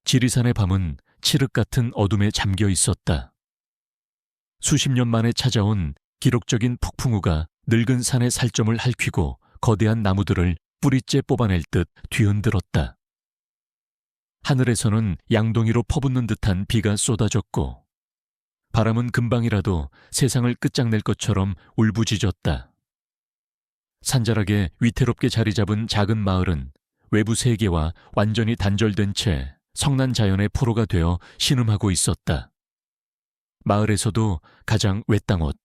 지리산의 밤은 칠흑 같은 어둠에 잠겨 있었다. 수십 년 만에 찾아온 기록적인 폭풍우가 늙은 산의 살점을 핥히고 거대한 나무들을 뿌리째 뽑아낼 듯 뒤흔들었다. 하늘에서는 양동이로 퍼붓는 듯한 비가 쏟아졌고 바람은 금방이라도 세상을 끝장낼 것처럼 울부짖었다. 산자락에 위태롭게 자리 잡은 작은 마을은 외부 세계와 완전히 단절된 채 성난 자연의 포로가 되어 신음하고 있었다. 마을에서도 가장 외딴 곳,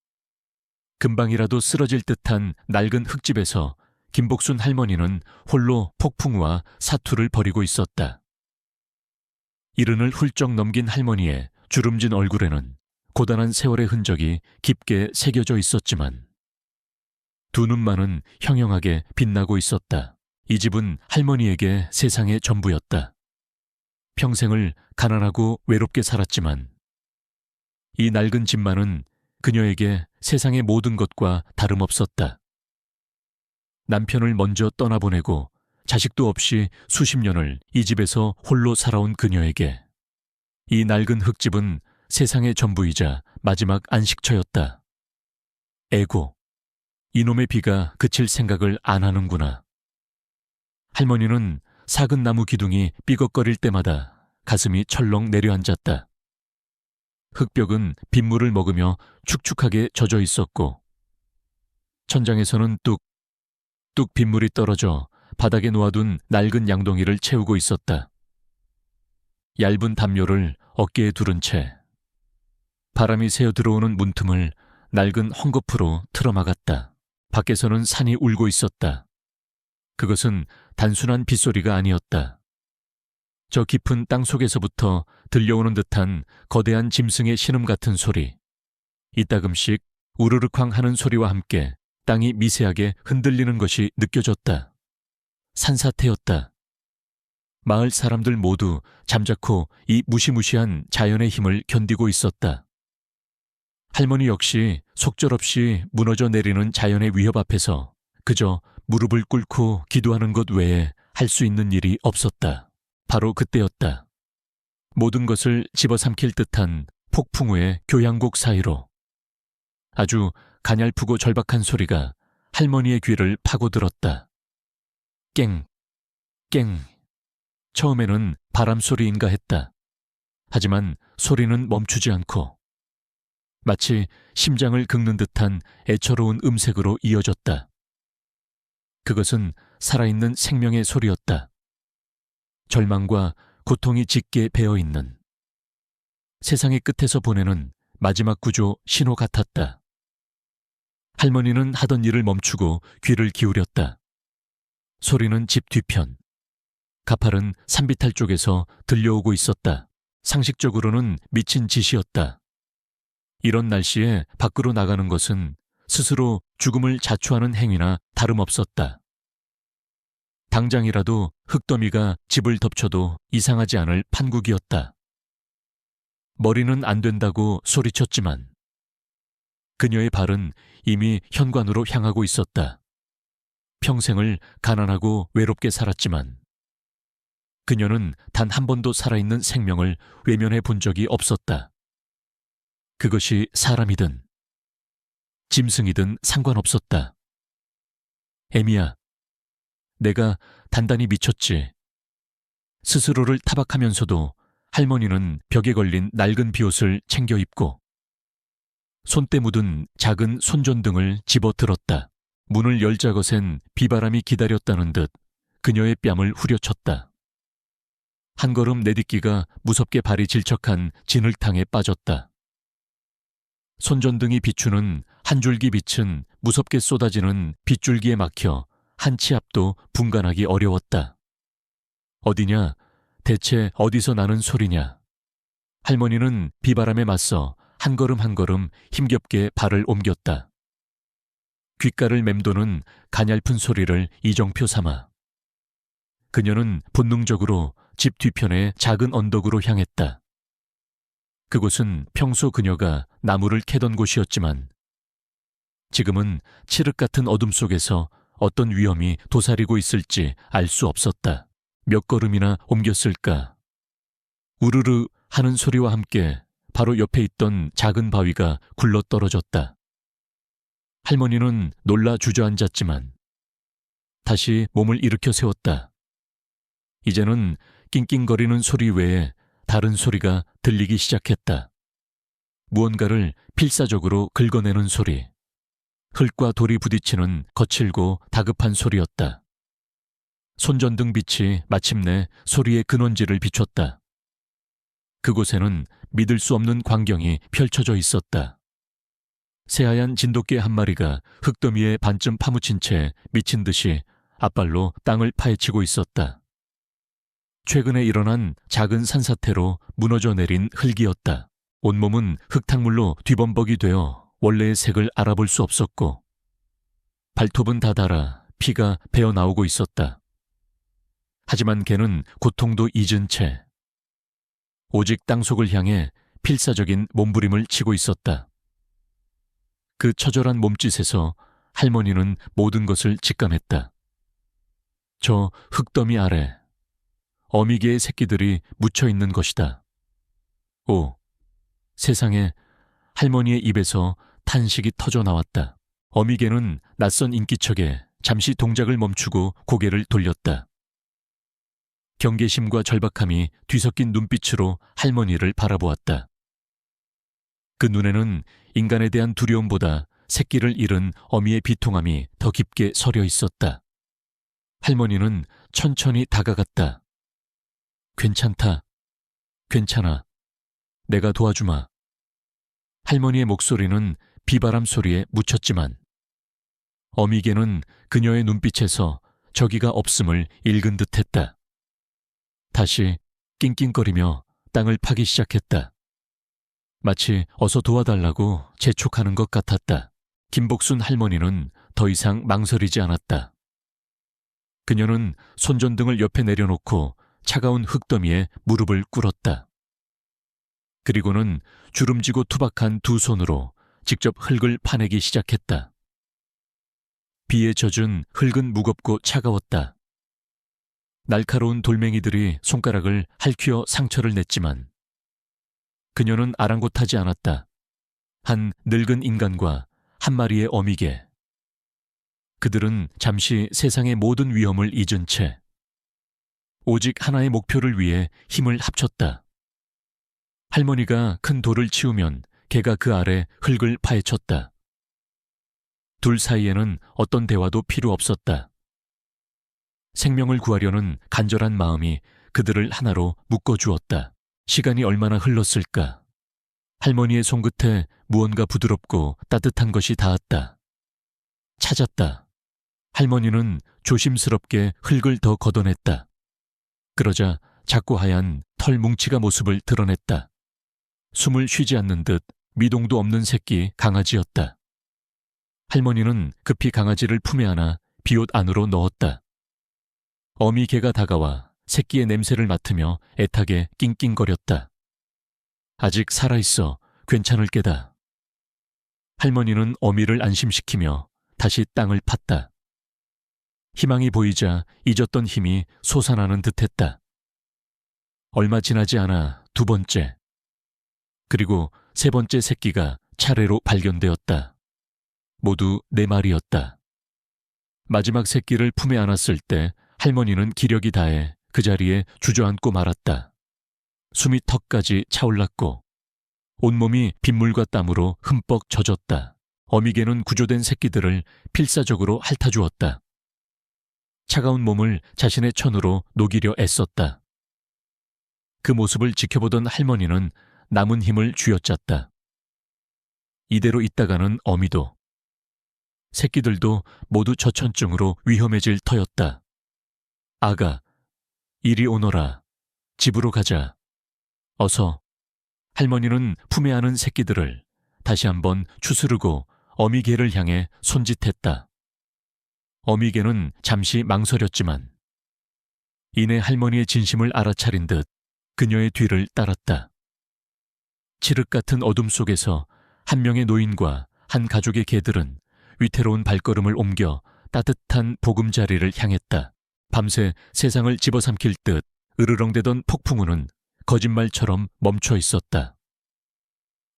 금방이라도 쓰러질 듯한 낡은 흙집에서 김복순 할머니는 홀로 폭풍우와 사투를 벌이고 있었다. 이른을 훌쩍 넘긴 할머니의 주름진 얼굴에는 고단한 세월의 흔적이 깊게 새겨져 있었지만 두 눈만은 형형하게 빛나고 있었다. 이 집은 할머니에게 세상의 전부였다. 평생을 가난하고 외롭게 살았지만 이 낡은 집만은 그녀에게 세상의 모든 것과 다름없었다. 남편을 먼저 떠나보내고 자식도 없이 수십 년을 이 집에서 홀로 살아온 그녀에게 이 낡은 흙집은 세상의 전부이자 마지막 안식처였다. 에고, 이놈의 비가 그칠 생각을 안 하는구나. 할머니는 작은 나무 기둥이 삐걱거릴 때마다 가슴이 철렁 내려앉았다. 흙벽은 빗물을 먹으며 축축하게 젖어 있었고 천장에서는 뚝뚝 빗물이 떨어져 바닥에 놓아둔 낡은 양동이를 채우고 있었다. 얇은 담요를 어깨에 두른 채 바람이 새어 들어오는 문틈을 낡은 헝겊으로 틀어막았다. 밖에서는 산이 울고 있었다. 그것은 단순한 빗소리가 아니었다. 저 깊은 땅속에서부터 들려오는 듯한 거대한 짐승의 신음 같은 소리. 이따금씩 우르르쾅 하는 소리와 함께 땅이 미세하게 흔들리는 것이 느껴졌다. 산사태였다. 마을 사람들 모두 잠자코 이 무시무시한 자연의 힘을 견디고 있었다. 할머니 역시 속절없이 무너져 내리는 자연의 위협 앞에서 그저 무릎을 꿇고 기도하는 것 외에 할 수 있는 일이 없었다. 바로 그때였다. 모든 것을 집어삼킬 듯한 폭풍우의 교향곡 사이로 아주 가냘프고 절박한 소리가 할머니의 귀를 파고들었다. 깽, 깽. 처음에는 바람 소리인가 했다. 하지만 소리는 멈추지 않고 마치 심장을 긁는 듯한 애처로운 음색으로 이어졌다. 그것은 살아있는 생명의 소리였다. 절망과 고통이 짙게 배어있는 세상의 끝에서 보내는 마지막 구조 신호 같았다. 할머니는 하던 일을 멈추고 귀를 기울였다. 소리는 집 뒤편, 가파른 산비탈 쪽에서 들려오고 있었다. 상식적으로는 미친 짓이었다. 이런 날씨에 밖으로 나가는 것은 스스로 죽음을 자초하는 행위나 다름없었다. 당장이라도 흙더미가 집을 덮쳐도 이상하지 않을 판국이었다. 머리는 안 된다고 소리쳤지만 그녀의 발은 이미 현관으로 향하고 있었다. 평생을 가난하고 외롭게 살았지만 그녀는 단 한 번도 살아있는 생명을 외면해 본 적이 없었다. 그것이 사람이든 짐승이든 상관없었다. 에미야, 내가 단단히 미쳤지. 스스로를 타박하면서도 할머니는 벽에 걸린 낡은 비옷을 챙겨 입고 손때 묻은 작은 손전등을 집어들었다. 문을 열자 것엔 비바람이 기다렸다는 듯 그녀의 뺨을 후려쳤다. 한 걸음 내딛기가 무섭게 발이 질척한 진흙탕에 빠졌다. 손전등이 비추는 한 줄기 빛은 무섭게 쏟아지는 빗줄기에 막혀 한 치 앞도 분간하기 어려웠다. 어디냐? 대체 어디서 나는 소리냐? 할머니는 비바람에 맞서 한 걸음 한 걸음 힘겹게 발을 옮겼다. 귓가를 맴도는 가냘픈 소리를 이정표 삼아 그녀는 본능적으로 집 뒤편의 작은 언덕으로 향했다. 그곳은 평소 그녀가 나무를 캐던 곳이었지만 지금은 칠흑 같은 어둠 속에서 어떤 위험이 도사리고 있을지 알 수 없었다. 몇 걸음이나 옮겼을까? 우르르 하는 소리와 함께 바로 옆에 있던 작은 바위가 굴러 떨어졌다. 할머니는 놀라 주저앉았지만 다시 몸을 일으켜 세웠다. 이제는 낑낑거리는 소리 외에 다른 소리가 들리기 시작했다. 무언가를 필사적으로 긁어내는 소리. 흙과 돌이 부딪히는 거칠고 다급한 소리였다. 손전등 빛이 마침내 소리의 근원지를 비췄다. 그곳에는 믿을 수 없는 광경이 펼쳐져 있었다. 새하얀 진돗개 한 마리가 흙더미에 반쯤 파묻힌 채 미친 듯이 앞발로 땅을 파헤치고 있었다. 최근에 일어난 작은 산사태로 무너져 내린 흙이었다. 온몸은 흙탕물로 뒤범벅이 되어 원래의 색을 알아볼 수 없었고 발톱은 다 닳아 피가 배어나오고 있었다. 하지만 걔는 고통도 잊은 채 오직 땅속을 향해 필사적인 몸부림을 치고 있었다. 그 처절한 몸짓에서 할머니는 모든 것을 직감했다. 저 흙더미 아래 어미개의 새끼들이 묻혀 있는 것이다. 오, 세상에. 할머니의 입에서 탄식이 터져 나왔다. 어미개는 낯선 인기척에 잠시 동작을 멈추고 고개를 돌렸다. 경계심과 절박함이 뒤섞인 눈빛으로 할머니를 바라보았다. 그 눈에는 인간에 대한 두려움보다 새끼를 잃은 어미의 비통함이 더 깊게 서려 있었다. 할머니는 천천히 다가갔다. 괜찮다. 괜찮아. 내가 도와주마. 할머니의 목소리는 비바람 소리에 묻혔지만 어미개는 그녀의 눈빛에서 저기가 없음을 읽은 듯했다. 다시 낑낑거리며 땅을 파기 시작했다. 마치 어서 도와달라고 재촉하는 것 같았다. 김복순 할머니는 더 이상 망설이지 않았다. 그녀는 손전등을 옆에 내려놓고 차가운 흙더미에 무릎을 꿇었다. 그리고는 주름지고 투박한 두 손으로 직접 흙을 파내기 시작했다. 비에 젖은 흙은 무겁고 차가웠다. 날카로운 돌멩이들이 손가락을 할퀴어 상처를 냈지만 그녀는 아랑곳하지 않았다. 한 늙은 인간과 한 마리의 어미개. 그들은 잠시 세상의 모든 위험을 잊은 채 오직 하나의 목표를 위해 힘을 합쳤다. 할머니가 큰 돌을 치우면 개가 그 아래 흙을 파헤쳤다. 둘 사이에는 어떤 대화도 필요 없었다. 생명을 구하려는 간절한 마음이 그들을 하나로 묶어주었다. 시간이 얼마나 흘렀을까. 할머니의 손끝에 무언가 부드럽고 따뜻한 것이 닿았다. 찾았다. 할머니는 조심스럽게 흙을 더 걷어냈다. 그러자 작고 하얀 털 뭉치가 모습을 드러냈다. 숨을 쉬지 않는 듯 미동도 없는 새끼 강아지였다. 할머니는 급히 강아지를 품에 안아 비옷 안으로 넣었다. 어미 개가 다가와 새끼의 냄새를 맡으며 애타게 낑낑거렸다. 아직 살아있어. 괜찮을 게다. 할머니는 어미를 안심시키며 다시 땅을 팠다. 희망이 보이자 잊었던 힘이 솟아나는 듯했다. 얼마 지나지 않아 두 번째, 그리고 세 번째 새끼가 차례로 발견되었다. 모두 4마리였다. 마지막 새끼를 품에 안았을 때 할머니는 기력이 다해 그 자리에 주저앉고 말았다. 숨이 턱까지 차올랐고 온몸이 빗물과 땀으로 흠뻑 젖었다. 어미개는 구조된 새끼들을 필사적으로 핥아주었다. 차가운 몸을 자신의 천으로 녹이려 애썼다. 그 모습을 지켜보던 할머니는 남은 힘을 쥐어짰다. 이대로 있다가는 어미도, 새끼들도 모두 저천증으로 위험해질 터였다. 아가, 이리 오너라. 집으로 가자. 어서. 할머니는 품에 안은 새끼들을 다시 한번 추스르고 어미개를 향해 손짓했다. 어미개는 잠시 망설였지만 이내 할머니의 진심을 알아차린 듯 그녀의 뒤를 따랐다. 칠흑 같은 어둠 속에서 한 명의 노인과 한 가족의 개들은 위태로운 발걸음을 옮겨 따뜻한 보금자리를 향했다. 밤새 세상을 집어삼킬 듯 으르렁대던 폭풍우는 거짓말처럼 멈춰 있었다.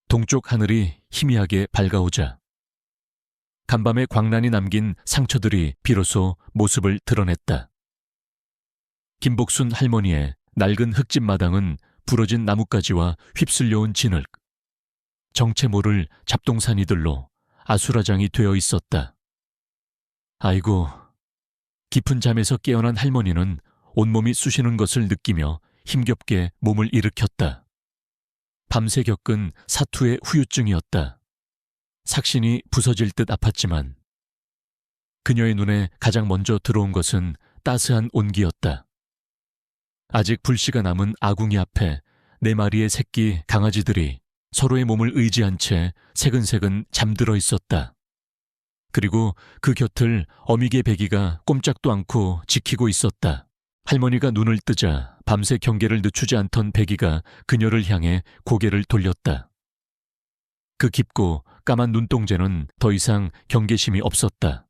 동쪽 하늘이 희미하게 밝아오자 간밤의 광란이 남긴 상처들이 비로소 모습을 드러냈다. 김복순 할머니의 낡은 흙집 마당은 부러진 나뭇가지와 휩쓸려온 진흙, 정체 모를 잡동사니들로 아수라장이 되어 있었다. 아이고, 깊은 잠에서 깨어난 할머니는 온몸이 쑤시는 것을 느끼며 힘겹게 몸을 일으켰다. 밤새 겪은 사투의 후유증이었다. 삭신이 부서질 듯 아팠지만 그녀의 눈에 가장 먼저 들어온 것은 따스한 온기였다. 아직 불씨가 남은 아궁이 앞에 4마리의 새끼 강아지들이 서로의 몸을 의지한 채 새근새근 잠들어 있었다. 그리고 그 곁을 어미개 베기가 꼼짝도 않고 지키고 있었다. 할머니가 눈을 뜨자 밤새 경계를 늦추지 않던 베기가 그녀를 향해 고개를 돌렸다. 그 깊고 까만 눈동자는 더 이상 경계심이 없었다.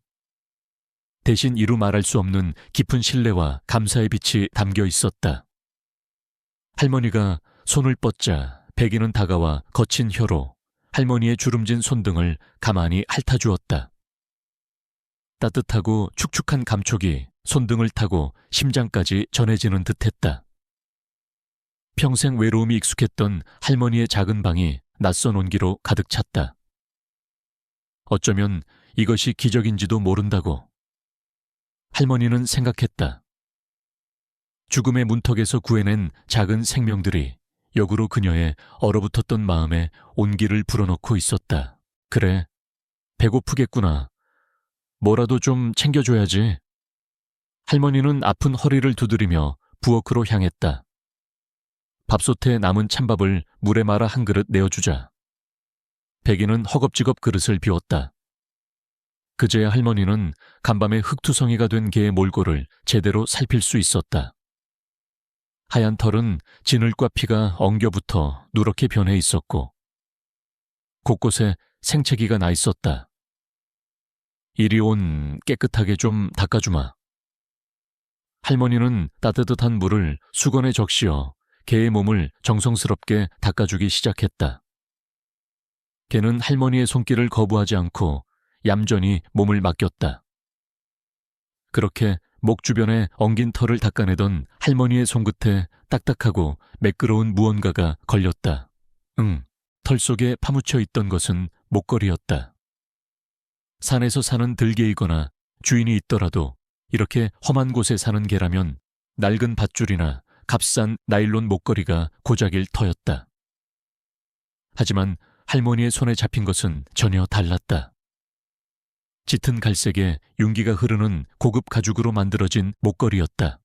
대신 이루 말할 수 없는 깊은 신뢰와 감사의 빛이 담겨 있었다. 할머니가 손을 뻗자 베기는 다가와 거친 혀로 할머니의 주름진 손등을 가만히 핥아주었다. 따뜻하고 축축한 감촉이 손등을 타고 심장까지 전해지는 듯했다. 평생 외로움이 익숙했던 할머니의 작은 방이 낯선 온기로 가득 찼다. 어쩌면 이것이 기적인지도 모른다고 할머니는 생각했다. 죽음의 문턱에서 구해낸 작은 생명들이 역으로 그녀의 얼어붙었던 마음에 온기를 불어넣고 있었다. 그래, 배고프겠구나. 뭐라도 좀 챙겨줘야지. 할머니는 아픈 허리를 두드리며 부엌으로 향했다. 밥솥에 남은 찬밥을 물에 말아 한 그릇 내어주자 베기는 허겁지겁 그릇을 비웠다. 그제야 할머니는 간밤에 흙투성이가 된 개의 몰골을 제대로 살필 수 있었다. 하얀 털은 진흙과 피가 엉겨붙어 누렇게 변해 있었고 곳곳에 생채기가 나 있었다. 이리 온 깨끗하게 좀 닦아주마. 할머니는 따뜻한 물을 수건에 적시어 개의 몸을 정성스럽게 닦아주기 시작했다. 개는 할머니의 손길을 거부하지 않고 얌전히 몸을 맡겼다. 그렇게 목 주변에 엉긴 털을 닦아내던 할머니의 손끝에 딱딱하고 매끄러운 무언가가 걸렸다. 털 속에 파묻혀 있던 것은 목걸이였다. 산에서 사는 들개이거나 주인이 있더라도 이렇게 험한 곳에 사는 개라면 낡은 밧줄이나 값싼 나일론 목걸이가 고작일 터였다. 하지만 할머니의 손에 잡힌 것은 전혀 달랐다. 짙은 갈색에 윤기가 흐르는 고급 가죽으로 만들어진 목걸이였다.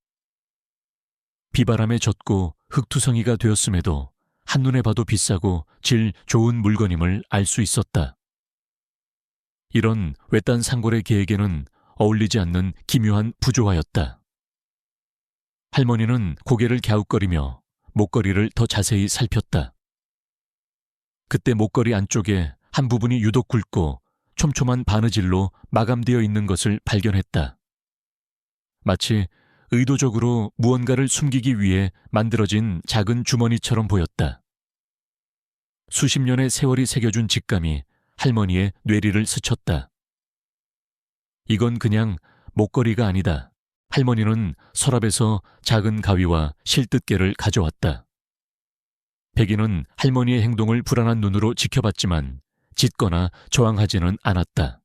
비바람에 젖고 흙투성이가 되었음에도 한눈에 봐도 비싸고 질 좋은 물건임을 알 수 있었다. 이런 외딴 상골의 개에게는 어울리지 않는 기묘한 부조화였다. 할머니는 고개를 갸웃거리며 목걸이를 더 자세히 살폈다. 그때 목걸이 안쪽에 한 부분이 유독 굵고 촘촘한 바느질로 마감되어 있는 것을 발견했다. 마치 의도적으로 무언가를 숨기기 위해 만들어진 작은 주머니처럼 보였다. 수십 년의 세월이 새겨준 직감이 할머니의 뇌리를 스쳤다. 이건 그냥 목걸이가 아니다. 할머니는 서랍에서 작은 가위와 실뜻개를 가져왔다. 백이는 할머니의 행동을 불안한 눈으로 지켜봤지만 짖거나 저항하지는 않았다.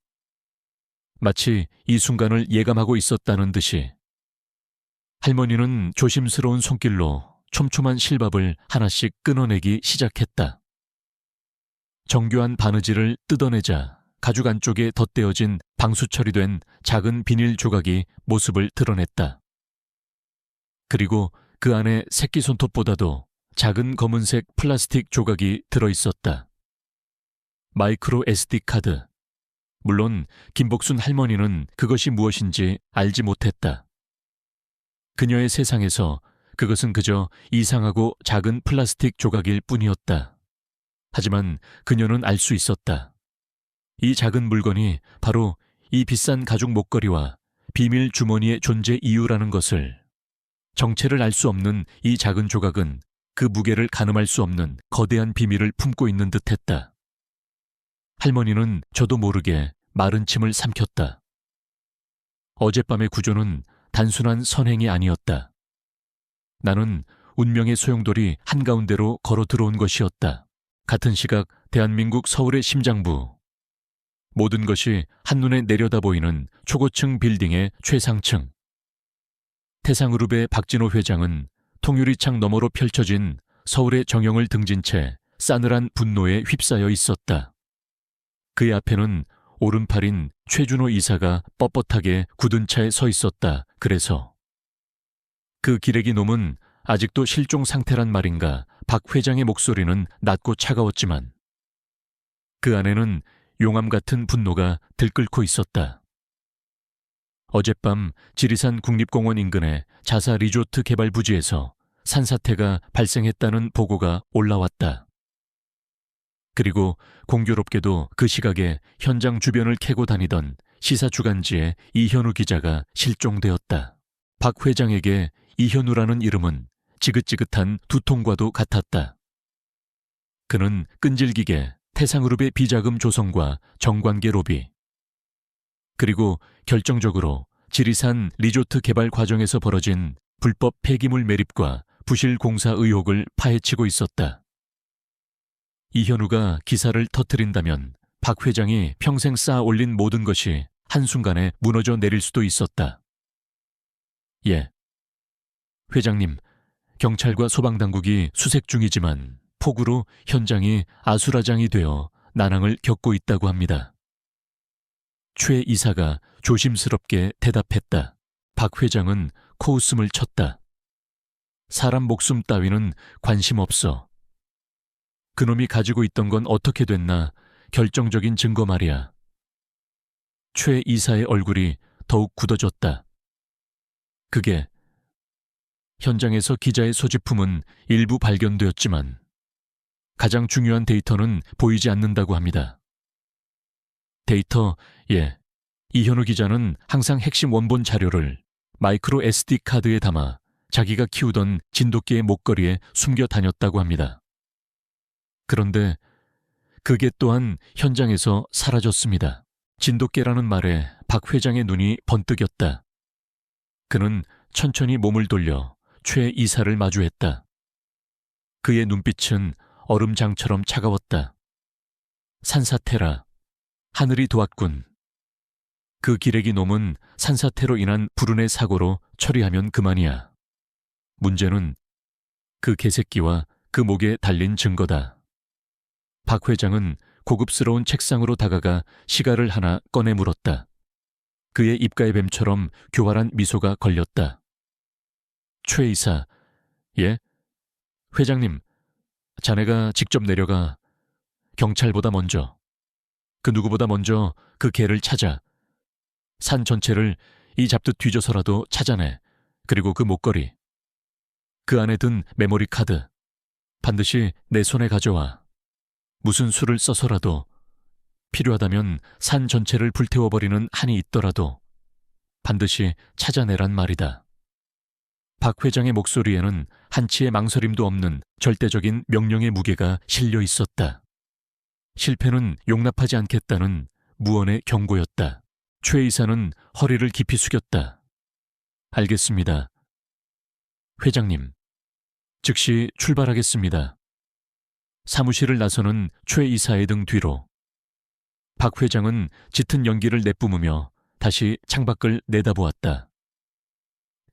마치 이 순간을 예감하고 있었다는 듯이 할머니는 조심스러운 손길로 촘촘한 실밥을 하나씩 끊어내기 시작했다. 정교한 바느질을 뜯어내자 가죽 안쪽에 덧대어진 방수 처리된 작은 비닐 조각이 모습을 드러냈다. 그리고 그 안에 새끼 손톱보다도 작은 검은색 플라스틱 조각이 들어있었다. 마이크로 SD 카드. 물론 김복순 할머니는 그것이 무엇인지 알지 못했다. 그녀의 세상에서 그것은 그저 이상하고 작은 플라스틱 조각일 뿐이었다. 하지만 그녀는 알 수 있었다. 이 작은 물건이 바로 이 비싼 가죽 목걸이와 비밀 주머니의 존재 이유라는 것을. 정체를 알 수 없는 이 작은 조각은 그 무게를 가늠할 수 없는 거대한 비밀을 품고 있는 듯했다. 할머니는 저도 모르게 마른 침을 삼켰다. 어젯밤의 구조는 단순한 선행이 아니었다. 나는 운명의 소용돌이 한가운데로 걸어 들어온 것이었다. 같은 시각 대한민국 서울의 심장부. 모든 것이 한눈에 내려다 보이는 초고층 빌딩의 최상층. 태상그룹의 박진호 회장은 통유리창 너머로 펼쳐진 서울의 정형을 등진 채 싸늘한 분노에 휩싸여 있었다. 그의 앞에는 오른팔인 최준호 이사가 뻣뻣하게 굳은 차에 서 있었다. 그래서 그 기레기 놈은 아직도 실종 상태란 말인가. 박 회장의 목소리는 낮고 차가웠지만 그 안에는 용암 같은 분노가 들끓고 있었다. 어젯밤 지리산 국립공원 인근의 자사 리조트 개발 부지에서 산사태가 발생했다는 보고가 올라왔다. 그리고 공교롭게도 그 시각에 현장 주변을 캐고 다니던 시사주간지의 이현우 기자가 실종되었다. 박 회장에게 이현우라는 이름은 지긋지긋한 두통과도 같았다. 그는 끈질기게 태상그룹의 비자금 조성과 정관계 로비, 그리고 결정적으로 지리산 리조트 개발 과정에서 벌어진 불법 폐기물 매립과 부실 공사 의혹을 파헤치고 있었다. 이현우가 기사를 터뜨린다면 박 회장이 평생 쌓아 올린 모든 것이 한순간에 무너져 내릴 수도 있었다. 예. 회장님, 경찰과 소방당국이 수색 중이지만 폭우로 현장이 아수라장이 되어 난항을 겪고 있다고 합니다. 최 이사가 조심스럽게 대답했다. 박 회장은 코웃음을 쳤다. 사람 목숨 따위는 관심 없어. 그놈이 가지고 있던 건 어떻게 됐나 결정적인 증거 말이야. 최 이사의 얼굴이 더욱 굳어졌다. 그게 현장에서 기자의 소지품은 일부 발견되었지만 가장 중요한 데이터는 보이지 않는다고 합니다. 데이터, 예. 이현우 기자는 항상 핵심 원본 자료를 마이크로 SD 카드에 담아 자기가 키우던 진돗개의 목걸이에 숨겨 다녔다고 합니다. 그런데 그게 또한 현장에서 사라졌습니다. 진돗개라는 말에 박 회장의 눈이 번뜩였다. 그는 천천히 몸을 돌려 최 이사를 마주했다. 그의 눈빛은 얼음장처럼 차가웠다. 산사태라. 하늘이 도왔군. 그 기레기 놈은 산사태로 인한 불운의 사고로 처리하면 그만이야. 문제는 그 개새끼와 그 목에 달린 증거다. 박 회장은 고급스러운 책상으로 다가가 시가를 하나 꺼내 물었다. 그의 입가에 뱀처럼 교활한 미소가 걸렸다. 최 이사, 예? 회장님, 자네가 직접 내려가 경찰보다 먼저, 그 누구보다 먼저 그 개를 찾아 산 전체를 이 잡듯 뒤져서라도 찾아내. 그리고 그 목걸이, 그 안에 든 메모리 카드 반드시 내 손에 가져와. 무슨 수를 써서라도 필요하다면 산 전체를 불태워버리는 한이 있더라도 반드시 찾아내란 말이다. 박 회장의 목소리에는 한치의 망설임도 없는 절대적인 명령의 무게가 실려 있었다. 실패는 용납하지 않겠다는 무언의 경고였다. 최 이사는 허리를 깊이 숙였다. 알겠습니다. 회장님, 즉시 출발하겠습니다. 사무실을 나서는 최 이사의 등 뒤로 박 회장은 짙은 연기를 내뿜으며 다시 창밖을 내다보았다.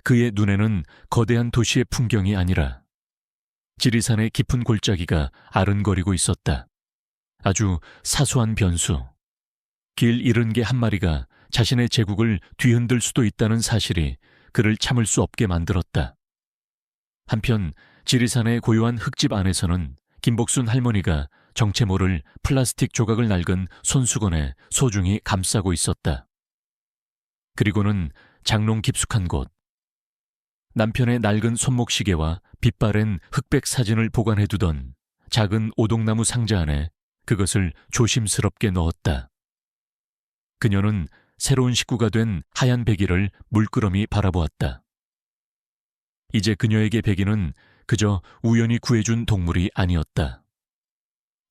그의 눈에는 거대한 도시의 풍경이 아니라 지리산의 깊은 골짜기가 아른거리고 있었다. 아주 사소한 변수. 길 잃은 개 한 마리가 자신의 제국을 뒤흔들 수도 있다는 사실이 그를 참을 수 없게 만들었다. 한편 지리산의 고요한 흙집 안에서는 김복순 할머니가 정체 모를 플라스틱 조각을 낡은 손수건에 소중히 감싸고 있었다. 그리고는 장롱 깊숙한 곳. 남편의 낡은 손목시계와 빛바랜 흑백 사진을 보관해두던 작은 오동나무 상자 안에 그것을 조심스럽게 넣었다. 그녀는 새로운 식구가 된 하얀 베기를 물끄러미 바라보았다. 이제 그녀에게 베기는 그저 우연히 구해준 동물이 아니었다.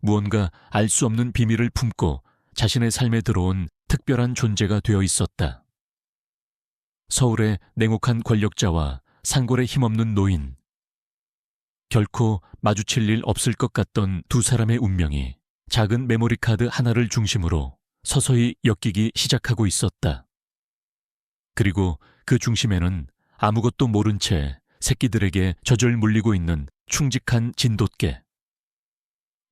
무언가 알 수 없는 비밀을 품고 자신의 삶에 들어온 특별한 존재가 되어 있었다. 서울의 냉혹한 권력자와 산골의 힘없는 노인. 결코 마주칠 일 없을 것 같던 두 사람의 운명이 작은 메모리 카드 하나를 중심으로 서서히 엮이기 시작하고 있었다. 그리고 그 중심에는 아무것도 모른 채 새끼들에게 젖을 물리고 있는 충직한 진돗개.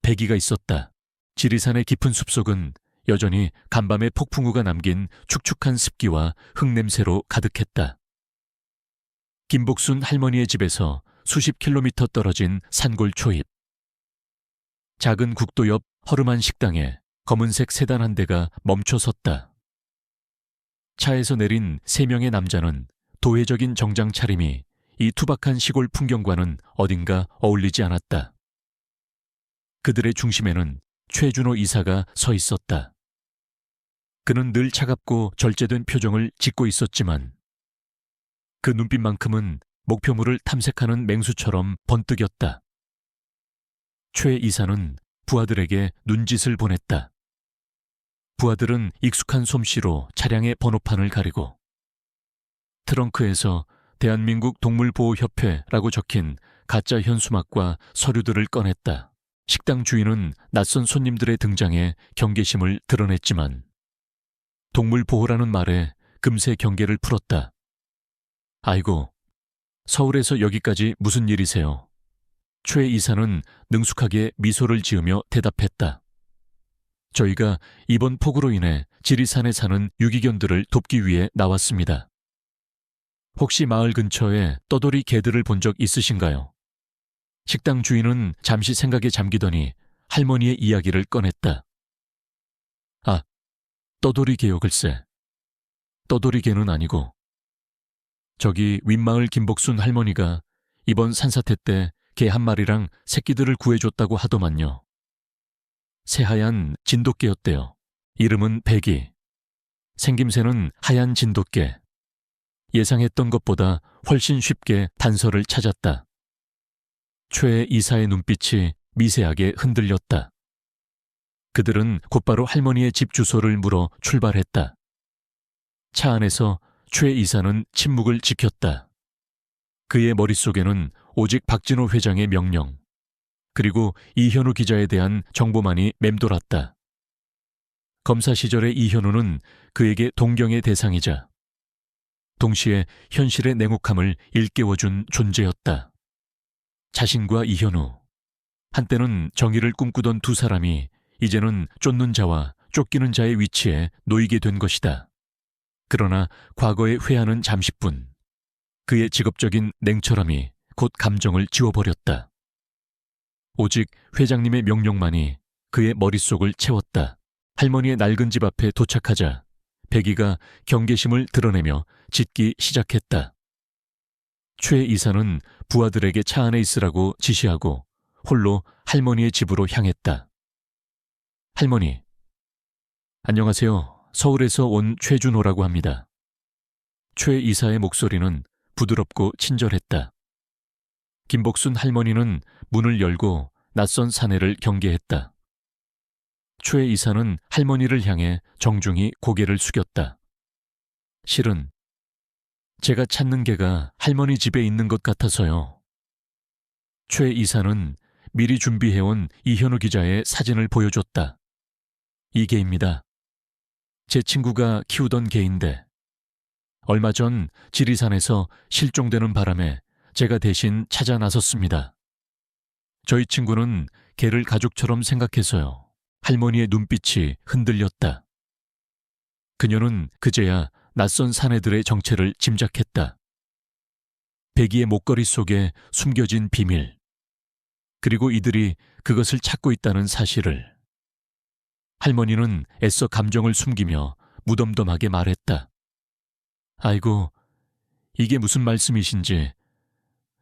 배기가 있었다. 지리산의 깊은 숲속은 여전히 간밤의 폭풍우가 남긴 축축한 습기와 흙냄새로 가득했다. 김복순 할머니의 집에서 수십 킬로미터 떨어진 산골 초입. 작은 국도 옆 허름한 식당에 검은색 세단 한 대가 멈춰 섰다. 차에서 내린 3명의 남자는 도회적인 정장 차림이 이 투박한 시골 풍경과는 어딘가 어울리지 않았다. 그들의 중심에는 최준호 이사가 서 있었다. 그는 늘 차갑고 절제된 표정을 짓고 있었지만 그 눈빛만큼은 목표물을 탐색하는 맹수처럼 번뜩였다. 최 이사는 부하들에게 눈짓을 보냈다. 부하들은 익숙한 솜씨로 차량의 번호판을 가리고 트렁크에서 대한민국 동물보호협회라고 적힌 가짜 현수막과 서류들을 꺼냈다. 식당 주인은 낯선 손님들의 등장에 경계심을 드러냈지만 동물보호라는 말에 금세 경계를 풀었다. 아이고, 서울에서 여기까지 무슨 일이세요? 최 이사는 능숙하게 미소를 지으며 대답했다. 저희가 이번 폭우로 인해 지리산에 사는 유기견들을 돕기 위해 나왔습니다. 혹시 마을 근처에 떠돌이 개들을 본 적 있으신가요? 식당 주인은 잠시 생각에 잠기더니 할머니의 이야기를 꺼냈다. 아, 떠돌이 개요 글쎄. 떠돌이 개는 아니고 저기 윗마을 김복순 할머니가 이번 산사태 때 개 한 마리랑 새끼들을 구해줬다고 하더만요. 새하얀 진돗개였대요. 이름은 백이. 생김새는 하얀 진돗개. 예상했던 것보다 훨씬 쉽게 단서를 찾았다. 최 이사의 눈빛이 미세하게 흔들렸다. 그들은 곧바로 할머니의 집 주소를 물어 출발했다. 차 안에서 최 이사는 침묵을 지켰다. 그의 머릿속에는 오직 박진호 회장의 명령, 그리고 이현우 기자에 대한 정보만이 맴돌았다. 검사 시절의 이현우는 그에게 동경의 대상이자 동시에 현실의 냉혹함을 일깨워준 존재였다. 자신과 이현우, 한때는 정의를 꿈꾸던 두 사람이 이제는 쫓는 자와 쫓기는 자의 위치에 놓이게 된 것이다. 그러나 과거의 회한은 잠시뿐. 그의 직업적인 냉철함이 곧 감정을 지워버렸다. 오직 회장님의 명령만이 그의 머릿속을 채웠다. 할머니의 낡은 집 앞에 도착하자 백이가 경계심을 드러내며 짖기 시작했다. 최 이사는 부하들에게 차 안에 있으라고 지시하고 홀로 할머니의 집으로 향했다. 할머니, 안녕하세요. 서울에서 온 최준호라고 합니다. 최 이사의 목소리는 부드럽고 친절했다. 김복순 할머니는 문을 열고 낯선 사내를 경계했다. 최 이사는 할머니를 향해 정중히 고개를 숙였다. 실은 제가 찾는 개가 할머니 집에 있는 것 같아서요. 최 이사는 미리 준비해온 이현우 기자의 사진을 보여줬다. 이 개입니다. 제 친구가 키우던 개인데 얼마 전 지리산에서 실종되는 바람에 제가 대신 찾아 나섰습니다. 저희 친구는 개를 가족처럼 생각해서요. 할머니의 눈빛이 흔들렸다. 그녀는 그제야 낯선 사내들의 정체를 짐작했다. 백이의 목걸이 속에 숨겨진 비밀, 그리고 이들이 그것을 찾고 있다는 사실을. 할머니는 애써 감정을 숨기며 무덤덤하게 말했다. 아이고, 이게 무슨 말씀이신지.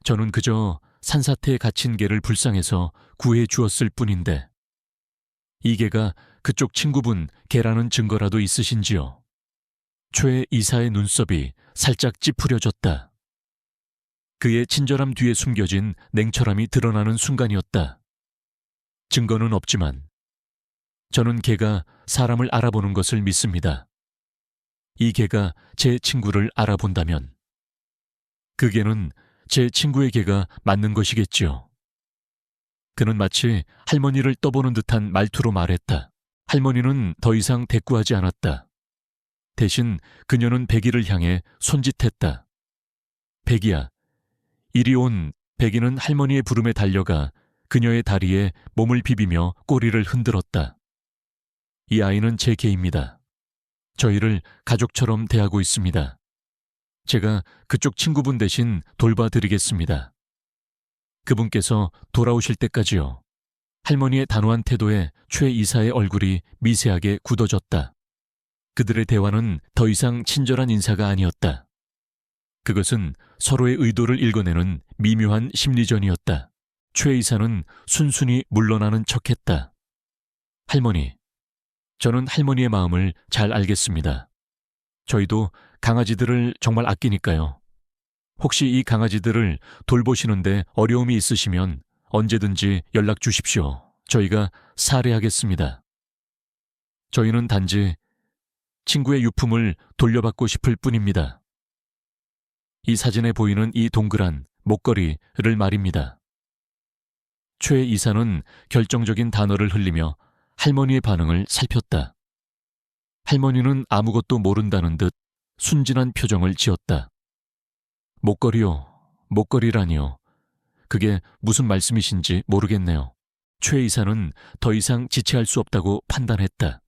저는 그저 산사태에 갇힌 개를 불쌍해서 구해 주었을 뿐인데 이 개가 그쪽 친구분 개라는 증거라도 있으신지요? 최 이사의 눈썹이 살짝 찌푸려졌다. 그의 친절함 뒤에 숨겨진 냉철함이 드러나는 순간이었다. 증거는 없지만 저는 개가 사람을 알아보는 것을 믿습니다. 이 개가 제 친구를 알아본다면 그 개는 제 친구의 개가 맞는 것이겠지요. 그는 마치 할머니를 떠보는 듯한 말투로 말했다. 할머니는 더 이상 대꾸하지 않았다. 대신 그녀는 백이를 향해 손짓했다. 백이야. 이리 온. 백이는 할머니의 부름에 달려가 그녀의 다리에 몸을 비비며 꼬리를 흔들었다. 이 아이는 제 개입니다. 저희를 가족처럼 대하고 있습니다. 제가 그쪽 친구분 대신 돌봐드리겠습니다. 그분께서 돌아오실 때까지요. 할머니의 단호한 태도에 최 이사의 얼굴이 미세하게 굳어졌다. 그들의 대화는 더 이상 친절한 인사가 아니었다. 그것은 서로의 의도를 읽어내는 미묘한 심리전이었다. 최 이사는 순순히 물러나는 척했다. 할머니, 저는 할머니의 마음을 잘 알겠습니다. 저희도 강아지들을 정말 아끼니까요. 혹시 이 강아지들을 돌보시는데 어려움이 있으시면 언제든지 연락 주십시오. 저희가 살해하겠습니다. 저희는 단지 친구의 유품을 돌려받고 싶을 뿐입니다. 이 사진에 보이는 이 동그란 목걸이를 말입니다. 최 이사는 결정적인 단어를 흘리며 할머니의 반응을 살폈다. 할머니는 아무것도 모른다는 듯 순진한 표정을 지었다. 목걸이요, 목걸이라니요. 그게 무슨 말씀이신지 모르겠네요. 최 이사는 더 이상 지체할 수 없다고 판단했다.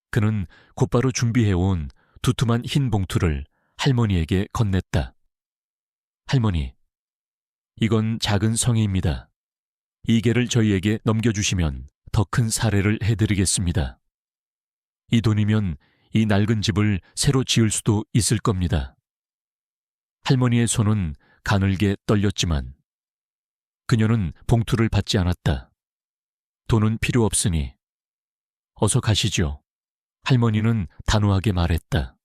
그는 곧바로 준비해온 두툼한 흰 봉투를 할머니에게 건넸다. 할머니, 이건 작은 성의입니다. 이 개를 저희에게 넘겨주시면 더 큰 사례를 해드리겠습니다. 이 돈이면 이 낡은 집을 새로 지을 수도 있을 겁니다. 할머니의 손은 가늘게 떨렸지만 그녀는 봉투를 받지 않았다. 돈은 필요 없으니 어서 가시죠. 할머니는 단호하게 말했다.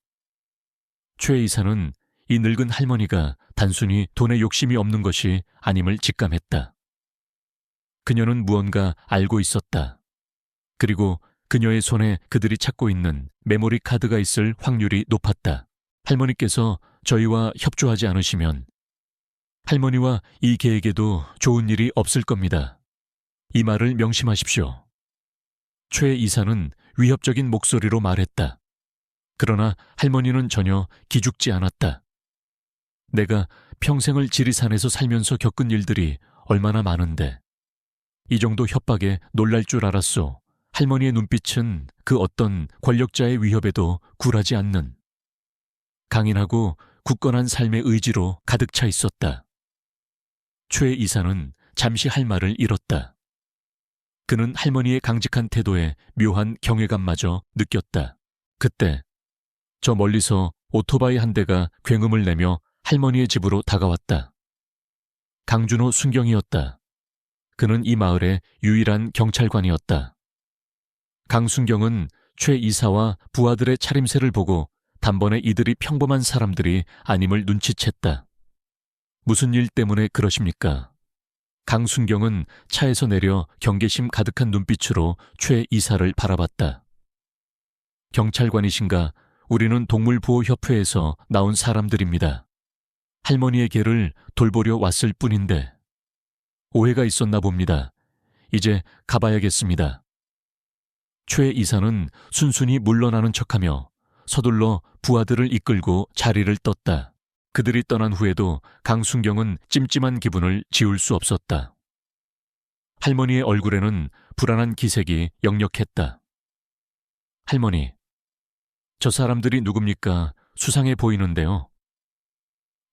최 이사는 이 늙은 할머니가 단순히 돈에 욕심이 없는 것이 아님을 직감했다. 그녀는 무언가 알고 있었다. 그리고 그녀의 손에 그들이 찾고 있는 메모리 카드가 있을 확률이 높았다. 할머니께서 저희와 협조하지 않으시면 할머니와 이 개에게도 좋은 일이 없을 겁니다. 이 말을 명심하십시오. 최 이사는 위협적인 목소리로 말했다. 그러나 할머니는 전혀 기죽지 않았다. 내가 평생을 지리산에서 살면서 겪은 일들이 얼마나 많은데 이 정도 협박에 놀랄 줄 알았소. 할머니의 눈빛은 그 어떤 권력자의 위협에도 굴하지 않는 강인하고 굳건한 삶의 의지로 가득 차 있었다. 최 이사는 잠시 할 말을 잃었다. 그는 할머니의 강직한 태도에 묘한 경외감마저 느꼈다. 그때 저 멀리서 오토바이 한 대가 굉음을 내며 할머니의 집으로 다가왔다. 강준호 순경이었다. 그는 이 마을의 유일한 경찰관이었다. 강순경은 최 이사와 부하들의 차림새를 보고 단번에 이들이 평범한 사람들이 아님을 눈치챘다. 무슨 일 때문에 그러십니까? 강순경은 차에서 내려 경계심 가득한 눈빛으로 최 이사를 바라봤다. 경찰관이신가? 우리는 동물보호협회에서 나온 사람들입니다. 할머니의 개를 돌보려 왔을 뿐인데 오해가 있었나 봅니다. 이제 가봐야겠습니다. 최 이사는 순순히 물러나는 척하며 서둘러 부하들을 이끌고 자리를 떴다. 그들이 떠난 후에도 강순경은 찜찜한 기분을 지울 수 없었다. 할머니의 얼굴에는 불안한 기색이 역력했다. 할머니, 저 사람들이 누굽니까? 수상해 보이는데요.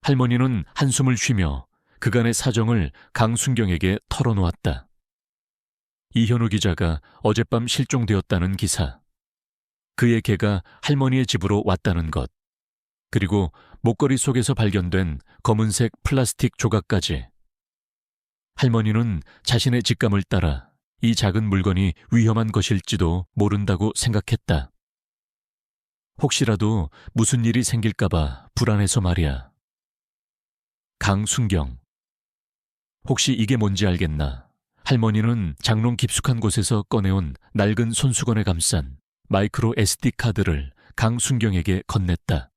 할머니는 한숨을 쉬며 그간의 사정을 강순경에게 털어놓았다. 이현우 기자가 어젯밤 실종되었다는 기사, 그의 개가 할머니의 집으로 왔다는 것, 그리고 목걸이 속에서 발견된 검은색 플라스틱 조각까지. 할머니는 자신의 직감을 따라 이 작은 물건이 위험한 것일지도 모른다고 생각했다. 혹시라도 무슨 일이 생길까봐 불안해서 말이야. 강순경. 혹시 이게 뭔지 알겠나? 할머니는 장롱 깊숙한 곳에서 꺼내온 낡은 손수건에 감싼 마이크로 SD 카드를 강순경에게 건넸다.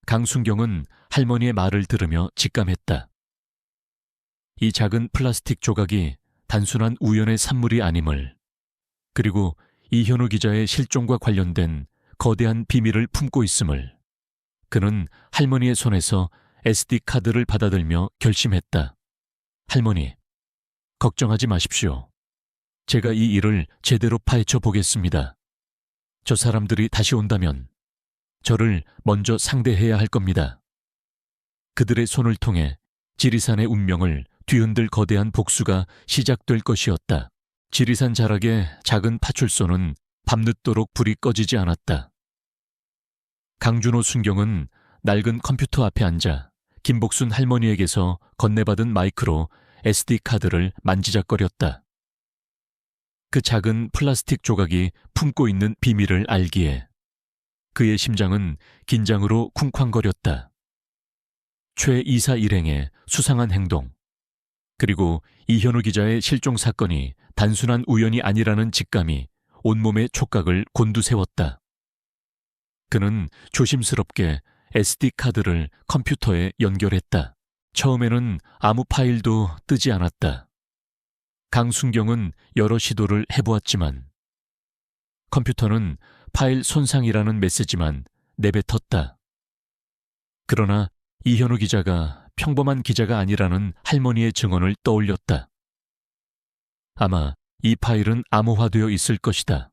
강순경은 할머니의 말을 들으며 직감했다. 이 작은 플라스틱 조각이 단순한 우연의 산물이 아님을, 그리고 이현우 기자의 실종과 관련된 거대한 비밀을 품고 있음을 그는 할머니의 손에서 SD 카드를 받아들며 결심했다. 할머니, 걱정하지 마십시오. 제가 이 일을 제대로 파헤쳐 보겠습니다. 저 사람들이 다시 온다면 저를 먼저 상대해야 할 겁니다. 그들의 손을 통해 지리산의 운명을 뒤흔들 거대한 복수가 시작될 것이었다. 지리산 자락의 작은 파출소는 밤늦도록 불이 꺼지지 않았다. 강준호 순경은 낡은 컴퓨터 앞에 앉아 김복순 할머니에게서 건네받은 마이크로 SD 카드를 만지작거렸다. 그 작은 플라스틱 조각이 품고 있는 비밀을 알기에 그의 심장은 긴장으로 쿵쾅거렸다. 최 이사 일행의 수상한 행동, 그리고 이현우 기자의 실종 사건이 단순한 우연이 아니라는 직감이 온몸의 촉각을 곤두세웠다. 그는 조심스럽게 SD 카드를 컴퓨터에 연결했다. 처음에는 아무 파일도 뜨지 않았다. 강순경은 여러 시도를 해보았지만 컴퓨터는 파일 손상이라는 메시지만 내뱉었다. 그러나 이현우 기자가 평범한 기자가 아니라는 할머니의 증언을 떠올렸다. 아마 이 파일은 암호화되어 있을 것이다.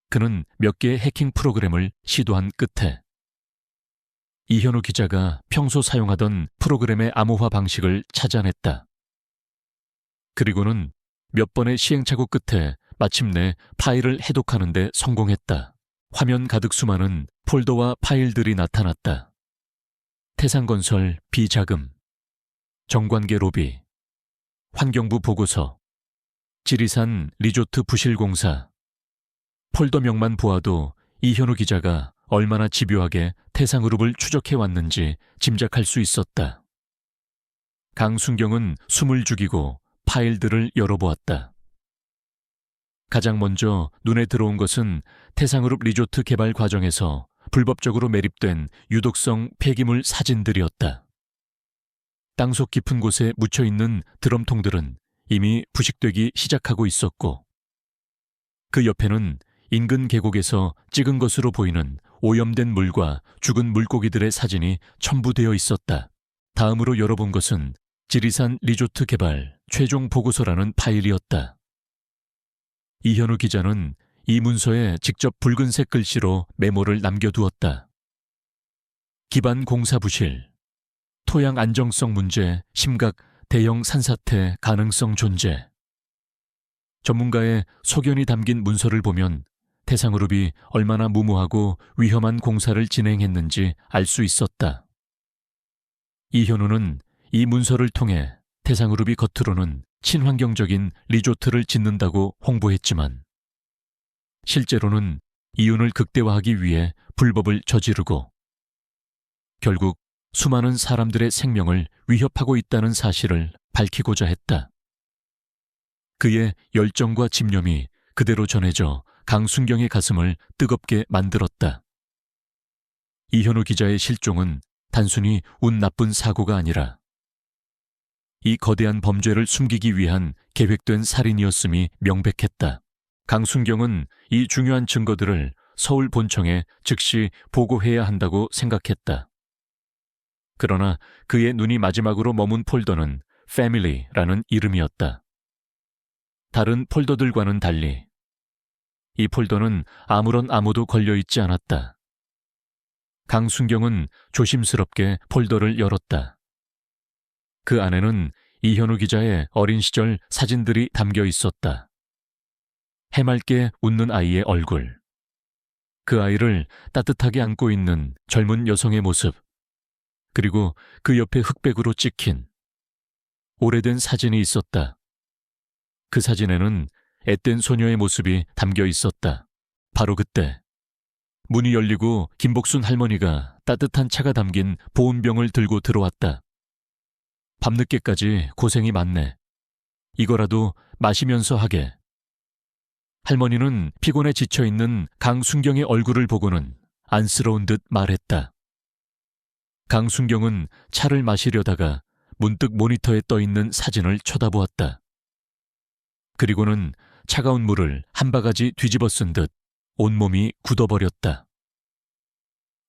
그는 몇 개의 해킹 프로그램을 시도한 끝에 이현우 기자가 평소 사용하던 프로그램의 암호화 방식을 찾아냈다. 그리고는 몇 번의 시행착오 끝에 마침내 파일을 해독하는 데 성공했다. 화면 가득 수많은 폴더와 파일들이 나타났다. 태산건설 비자금, 정관계 로비, 환경부 보고서, 지리산 리조트 부실공사. 폴더명만 보아도 이현우 기자가 얼마나 집요하게 태산그룹을 추적해왔는지 짐작할 수 있었다. 강순경은 숨을 죽이고 파일들을 열어보았다. 가장 먼저 눈에 들어온 것은 태산그룹 리조트 개발 과정에서 불법적으로 매립된 유독성 폐기물 사진들이었다. 땅속 깊은 곳에 묻혀있는 드럼통들은 이미 부식되기 시작하고 있었고, 그 옆에는 인근 계곡에서 찍은 것으로 보이는 오염된 물과 죽은 물고기들의 사진이 첨부되어 있었다. 다음으로 열어본 것은 지리산 리조트 개발 최종 보고서라는 파일이었다. 이현우 기자는 이 문서에 직접 붉은색 글씨로 메모를 남겨두었다. 기반 공사 부실, 토양 안정성 문제, 심각 대형 산사태 가능성 존재. 전문가의 소견이 담긴 문서를 보면 태산그룹이 얼마나 무모하고 위험한 공사를 진행했는지 알 수 있었다. 이현우는 이 문서를 통해 태산그룹이 겉으로는 친환경적인 리조트를 짓는다고 홍보했지만 실제로는 이윤을 극대화하기 위해 불법을 저지르고 결국 수많은 사람들의 생명을 위협하고 있다는 사실을 밝히고자 했다. 그의 열정과 집념이 그대로 전해져 강순경의 가슴을 뜨겁게 만들었다. 이현우 기자의 실종은 단순히 운 나쁜 사고가 아니라 이 거대한 범죄를 숨기기 위한 계획된 살인이었음이 명백했다. 강순경은 이 중요한 증거들을 서울 본청에 즉시 보고해야 한다고 생각했다. 그러나 그의 눈이 마지막으로 머문 폴더는 패밀리라는 이름이었다. 다른 폴더들과는 달리 이 폴더는 아무런 암호도 걸려있지 않았다. 강순경은 조심스럽게 폴더를 열었다. 그 안에는 이현우 기자의 어린 시절 사진들이 담겨 있었다. 해맑게 웃는 아이의 얼굴, 그 아이를 따뜻하게 안고 있는 젊은 여성의 모습, 그리고 그 옆에 흑백으로 찍힌 오래된 사진이 있었다. 그 사진에는 앳된 소녀의 모습이 담겨 있었다. 바로 그때 문이 열리고 김복순 할머니가 따뜻한 차가 담긴 보온병을 들고 들어왔다. 밤늦게까지 고생이 많네. 이거라도 마시면서 하게. 할머니는 피곤에 지쳐있는 강순경의 얼굴을 보고는 안쓰러운 듯 말했다. 강순경은 차를 마시려다가 문득 모니터에 떠있는 사진을 쳐다보았다. 그리고는 차가운 물을 한 바가지 뒤집어 쓴 듯 온몸이 굳어버렸다.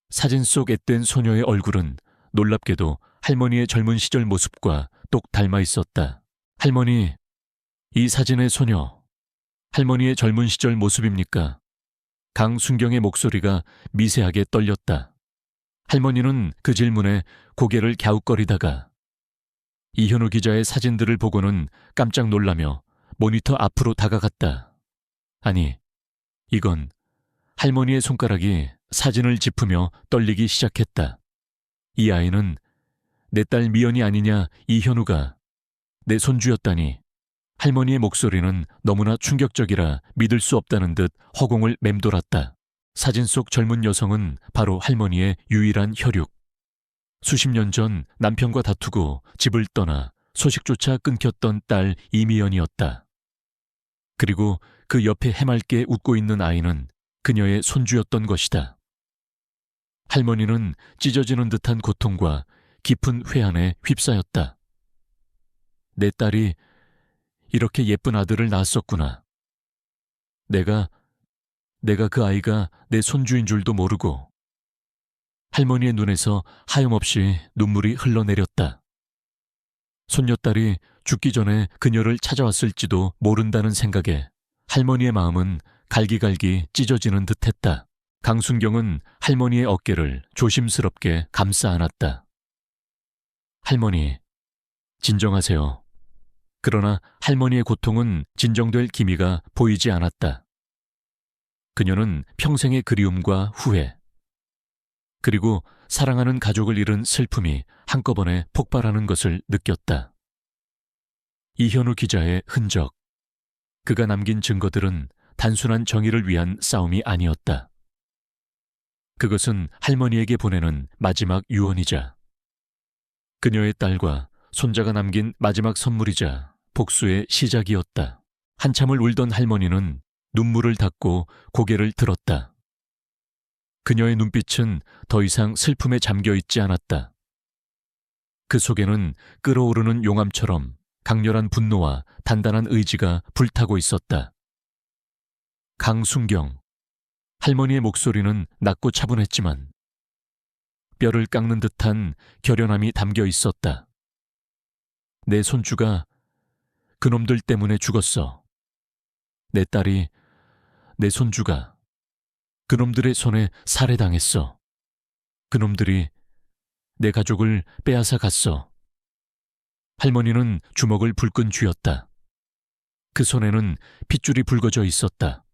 사진 속 앳된 소녀의 얼굴은 놀랍게도 할머니의 젊은 시절 모습과 똑 닮아 있었다. 할머니, 이 사진의 소녀, 할머니의 젊은 시절 모습입니까? 강순경의 목소리가 미세하게 떨렸다. 할머니는 그 질문에 고개를 갸웃거리다가 이현우 기자의 사진들을 보고는 깜짝 놀라며 모니터 앞으로 다가갔다. 아니, 이건 할머니의 손가락이 사진을 짚으며 떨리기 시작했다. 이 아이는 내 딸 미연이 아니냐, 이현우가 내 손주였다니. 할머니의 목소리는 너무나 충격적이라 믿을 수 없다는 듯 허공을 맴돌았다. 사진 속 젊은 여성은 바로 할머니의 유일한 혈육. 수십 년 전 남편과 다투고 집을 떠나 소식조차 끊겼던 딸 이미연이었다. 그리고 그 옆에 해맑게 웃고 있는 아이는 그녀의 손주였던 것이다. 할머니는 찢어지는 듯한 고통과 깊은 회한에 휩싸였다. 내 딸이 이렇게 예쁜 아들을 낳았었구나. 내가 그 아이가 내 손주인 줄도 모르고. 할머니의 눈에서 하염없이 눈물이 흘러내렸다. 손녀딸이 죽기 전에 그녀를 찾아왔을지도 모른다는 생각에 할머니의 마음은 갈기갈기 찢어지는 듯했다. 강순경은 할머니의 어깨를 조심스럽게 감싸 안았다. 할머니, 진정하세요. 그러나 할머니의 고통은 진정될 기미가 보이지 않았다. 그녀는 평생의 그리움과 후회, 그리고 사랑하는 가족을 잃은 슬픔이 한꺼번에 폭발하는 것을 느꼈다. 이현우 기자의 흔적, 그가 남긴 증거들은 단순한 정의를 위한 싸움이 아니었다. 그것은 할머니에게 보내는 마지막 유언이자 그녀의 딸과 손자가 남긴 마지막 선물이자 복수의 시작이었다. 한참을 울던 할머니는 눈물을 닦고 고개를 들었다. 그녀의 눈빛은 더 이상 슬픔에 잠겨 있지 않았다. 그 속에는 끓어오르는 용암처럼 강렬한 분노와 단단한 의지가 불타고 있었다. 강순경. 할머니의 목소리는 낮고 차분했지만 뼈를 깎는 듯한 결연함이 담겨 있었다. 내 손주가 그놈들 때문에 죽었어. 내 딸이, 내 손주가 그놈들의 손에 살해당했어. 그놈들이 내 가족을 빼앗아 갔어. 할머니는 주먹을 불끈 쥐었다. 그 손에는 핏줄이 붉어져 있었다.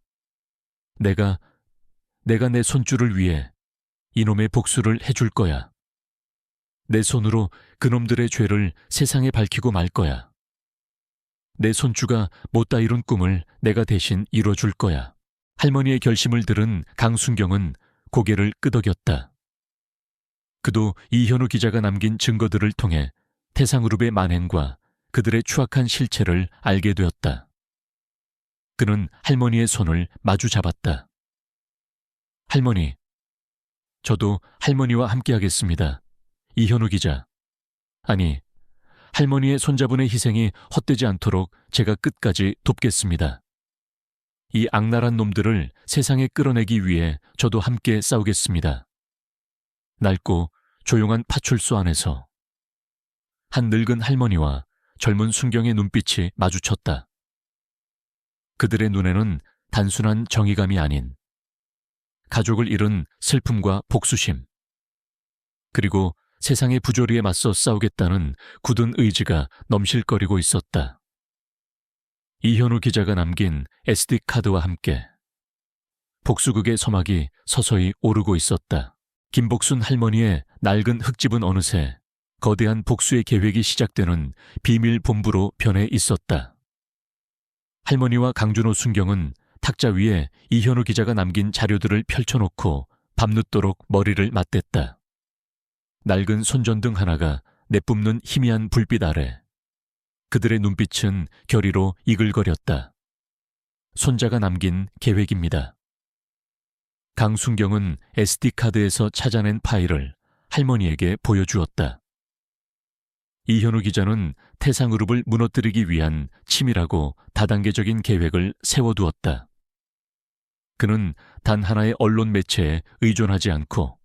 내가 내 손주를 위해 이놈의 복수를 해줄 거야. 내 손으로 그놈들의 죄를 세상에 밝히고 말 거야. 내 손주가 못다 이룬 꿈을 내가 대신 이뤄줄 거야. 할머니의 결심을 들은 강순경은 고개를 끄덕였다. 그도 이현우 기자가 남긴 증거들을 통해 태상그룹의 만행과 그들의 추악한 실체를 알게 되었다. 그는 할머니의 손을 마주 잡았다. 할머니, 저도 할머니와 함께하겠습니다. 이현우 기자. 아니, 할머니의 손자분의 희생이 헛되지 않도록 제가 끝까지 돕겠습니다. 이 악랄한 놈들을 세상에 끌어내기 위해 저도 함께 싸우겠습니다. 낡고 조용한 파출소 안에서 한 늙은 할머니와 젊은 순경의 눈빛이 마주쳤다. 그들의 눈에는 단순한 정의감이 아닌 가족을 잃은 슬픔과 복수심, 그리고 세상의 부조리에 맞서 싸우겠다는 굳은 의지가 넘실거리고 있었다. 이현우 기자가 남긴 SD카드와 함께 복수극의 서막이 서서히 오르고 있었다. 김복순 할머니의 낡은 흙집은 어느새 거대한 복수의 계획이 시작되는 비밀 본부로 변해 있었다. 할머니와 강준호 순경은 탁자 위에 이현우 기자가 남긴 자료들을 펼쳐놓고 밤늦도록 머리를 맞댔다. 낡은 손전등 하나가 내뿜는 희미한 불빛 아래 그들의 눈빛은 결의로 이글거렸다. 손자가 남긴 계획입니다. 강순경은 SD카드에서 찾아낸 파일을 할머니에게 보여주었다. 이현우 기자는 태상그룹을 무너뜨리기 위한 치밀하고 다단계적인 계획을 세워두었다. 그는 단 하나의 언론 매체에 의존하지 않고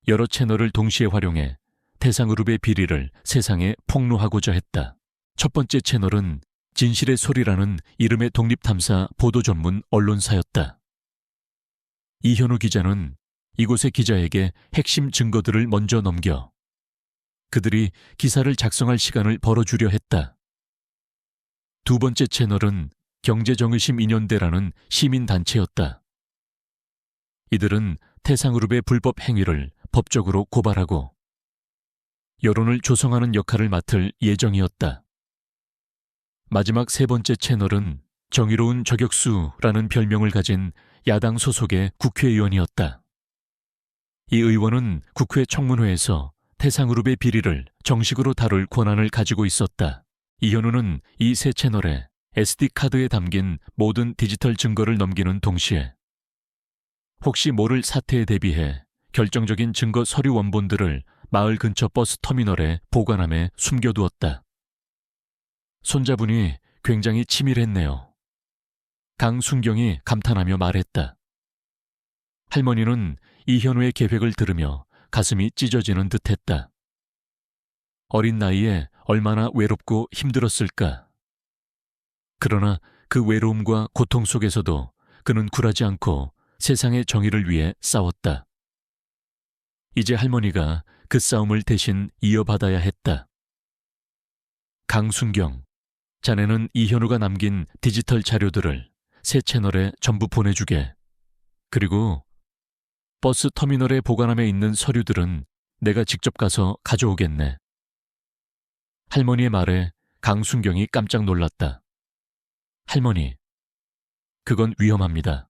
여러 채널을 동시에 활용해 태상그룹의 비리를 세상에 폭로하고자 했다. 첫 번째 채널은 진실의 소리라는 이름의 독립탐사 보도 전문 언론사였다. 이현우 기자는 이곳의 기자에게 핵심 증거들을 먼저 넘겨 그들이 기사를 작성할 시간을 벌어주려 했다. 두 번째 채널은 경제정의심 인연대라는 시민단체였다. 이들은 태상그룹의 불법 행위를 법적으로 고발하고 여론을 조성하는 역할을 맡을 예정이었다. 마지막 세 번째 채널은 정의로운 저격수라는 별명을 가진 야당 소속의 국회의원이었다. 이 의원은 국회 청문회에서 태상그룹의 비리를 정식으로 다룰 권한을 가지고 있었다. 이현우는 이 세 채널에 SD카드에 담긴 모든 디지털 증거를 넘기는 동시에 혹시 모를 사태에 대비해 결정적인 증거 서류 원본들을 마을 근처 버스 터미널에 보관함에 숨겨두었다. 손자분이 굉장히 치밀했네요. 강순경이 감탄하며 말했다. 할머니는 이현우의 계획을 들으며 가슴이 찢어지는 듯했다. 어린 나이에 얼마나 외롭고 힘들었을까. 그러나 그 외로움과 고통 속에서도 그는 굴하지 않고 세상의 정의를 위해 싸웠다. 이제 할머니가 그 싸움을 대신 이어받아야 했다. 강순경, 자네는 이현우가 남긴 디지털 자료들을 새 채널에 전부 보내주게. 그리고 버스 터미널에 보관함에 있는 서류들은 내가 직접 가서 가져오겠네. 할머니의 말에 강순경이 깜짝 놀랐다. 할머니, 그건 위험합니다.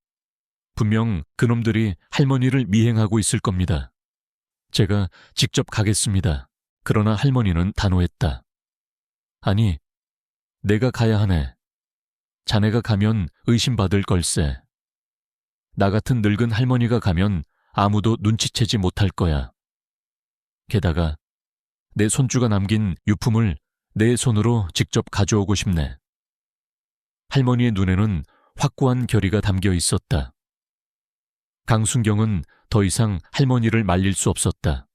분명 그놈들이 할머니를 미행하고 있을 겁니다. 제가 직접 가겠습니다. 그러나 할머니는 단호했다. 아니, 내가 가야 하네. 자네가 가면 의심받을 걸세. 나 같은 늙은 할머니가 가면 아무도 눈치채지 못할 거야. 게다가 내 손주가 남긴 유품을 내 손으로 직접 가져오고 싶네. 할머니의 눈에는 확고한 결의가 담겨 있었다. 강순경은 더 이상 할머니를 말릴 수 없었다.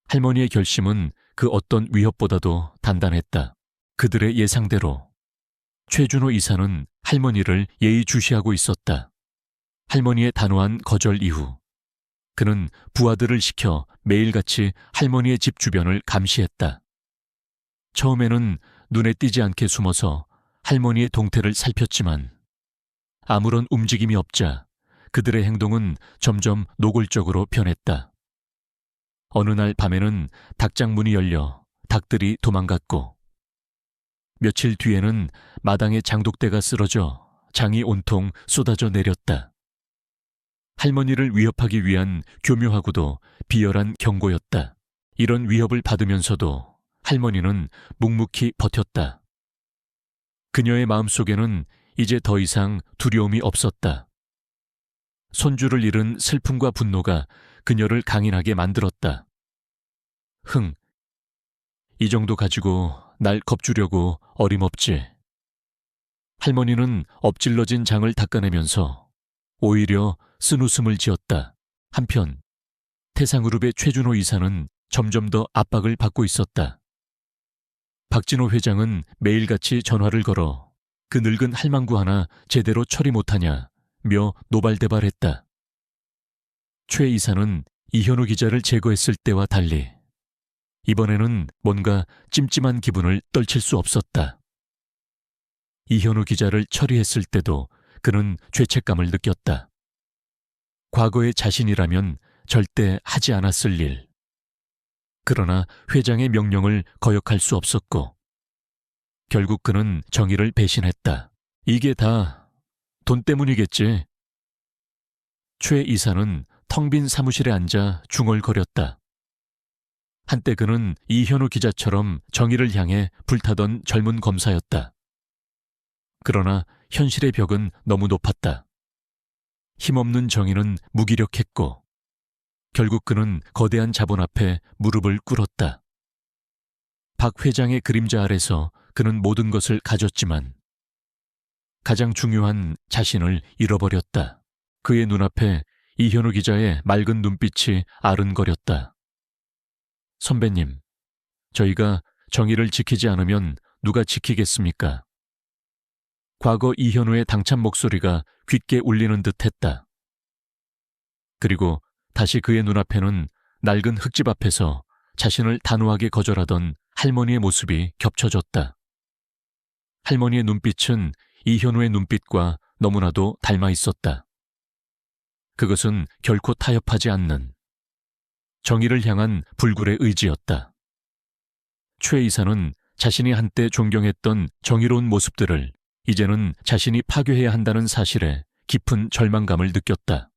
할머니의 결심은 그 어떤 위협보다도 단단했다. 그들의 예상대로 최준호 이사는 할머니를 예의주시하고 있었다. 할머니의 단호한 거절 이후 그는 부하들을 시켜 매일같이 할머니의 집 주변을 감시했다. 처음에는 눈에 띄지 않게 숨어서 할머니의 동태를 살폈지만 아무런 움직임이 없자 그들의 행동은 점점 노골적으로 변했다. 어느 날 밤에는 닭장 문이 열려 닭들이 도망갔고 며칠 뒤에는 마당에 장독대가 쓰러져 장이 온통 쏟아져 내렸다. 할머니를 위협하기 위한 교묘하고도 비열한 경고였다. 이런 위협을 받으면서도 할머니는 묵묵히 버텼다. 그녀의 마음속에는 이제 더 이상 두려움이 없었다. 손주를 잃은 슬픔과 분노가 그녀를 강인하게 만들었다. 이 정도 가지고 날 겁주려고 어림없지. 할머니는 엎질러진 장을 닦아내면서 오히려 쓴웃음을 지었다. 한편 태상그룹의 최준호 이사는 점점 더 압박을 받고 있었다. 박진호 회장은 매일같이 전화를 걸어 그 늙은 할망구 하나 제대로 처리 못하냐 며 노발대발했다. 최 이사는 이현우 기자를 제거했을 때와 달리 이번에는 뭔가 찜찜한 기분을 떨칠 수 없었다. 이현우 기자를 처리했을 때도 그는 죄책감을 느꼈다. 과거의 자신이라면 절대 하지 않았을 일. 그러나 회장의 명령을 거역할 수 없었고 결국 그는 정의를 배신했다. 이게 다 돈 때문이겠지. 최 이사는 텅 빈 사무실에 앉아 중얼거렸다. 한때 그는 이현우 기자처럼 정의를 향해 불타던 젊은 검사였다. 그러나 현실의 벽은 너무 높았다. 힘없는 정의는 무기력했고 결국 그는 거대한 자본 앞에 무릎을 꿇었다. 박 회장의 그림자 아래서 그는 모든 것을 가졌지만 가장 중요한 자신을 잃어버렸다. 그의 눈앞에 이현우 기자의 맑은 눈빛이 아른거렸다. 선배님, 저희가 정의를 지키지 않으면 누가 지키겠습니까? 과거 이현우의 당찬 목소리가 귓게 울리는 듯했다. 그리고 다시 그의 눈앞에는 낡은 흙집 앞에서 자신을 단호하게 거절하던 할머니의 모습이 겹쳐졌다. 할머니의 눈빛은 이현우의 눈빛과 너무나도 닮아 있었다. 그것은 결코 타협하지 않는 정의를 향한 불굴의 의지였다. 최 이사는 자신이 한때 존경했던 정의로운 모습들을 이제는 자신이 파괴해야 한다는 사실에 깊은 절망감을 느꼈다.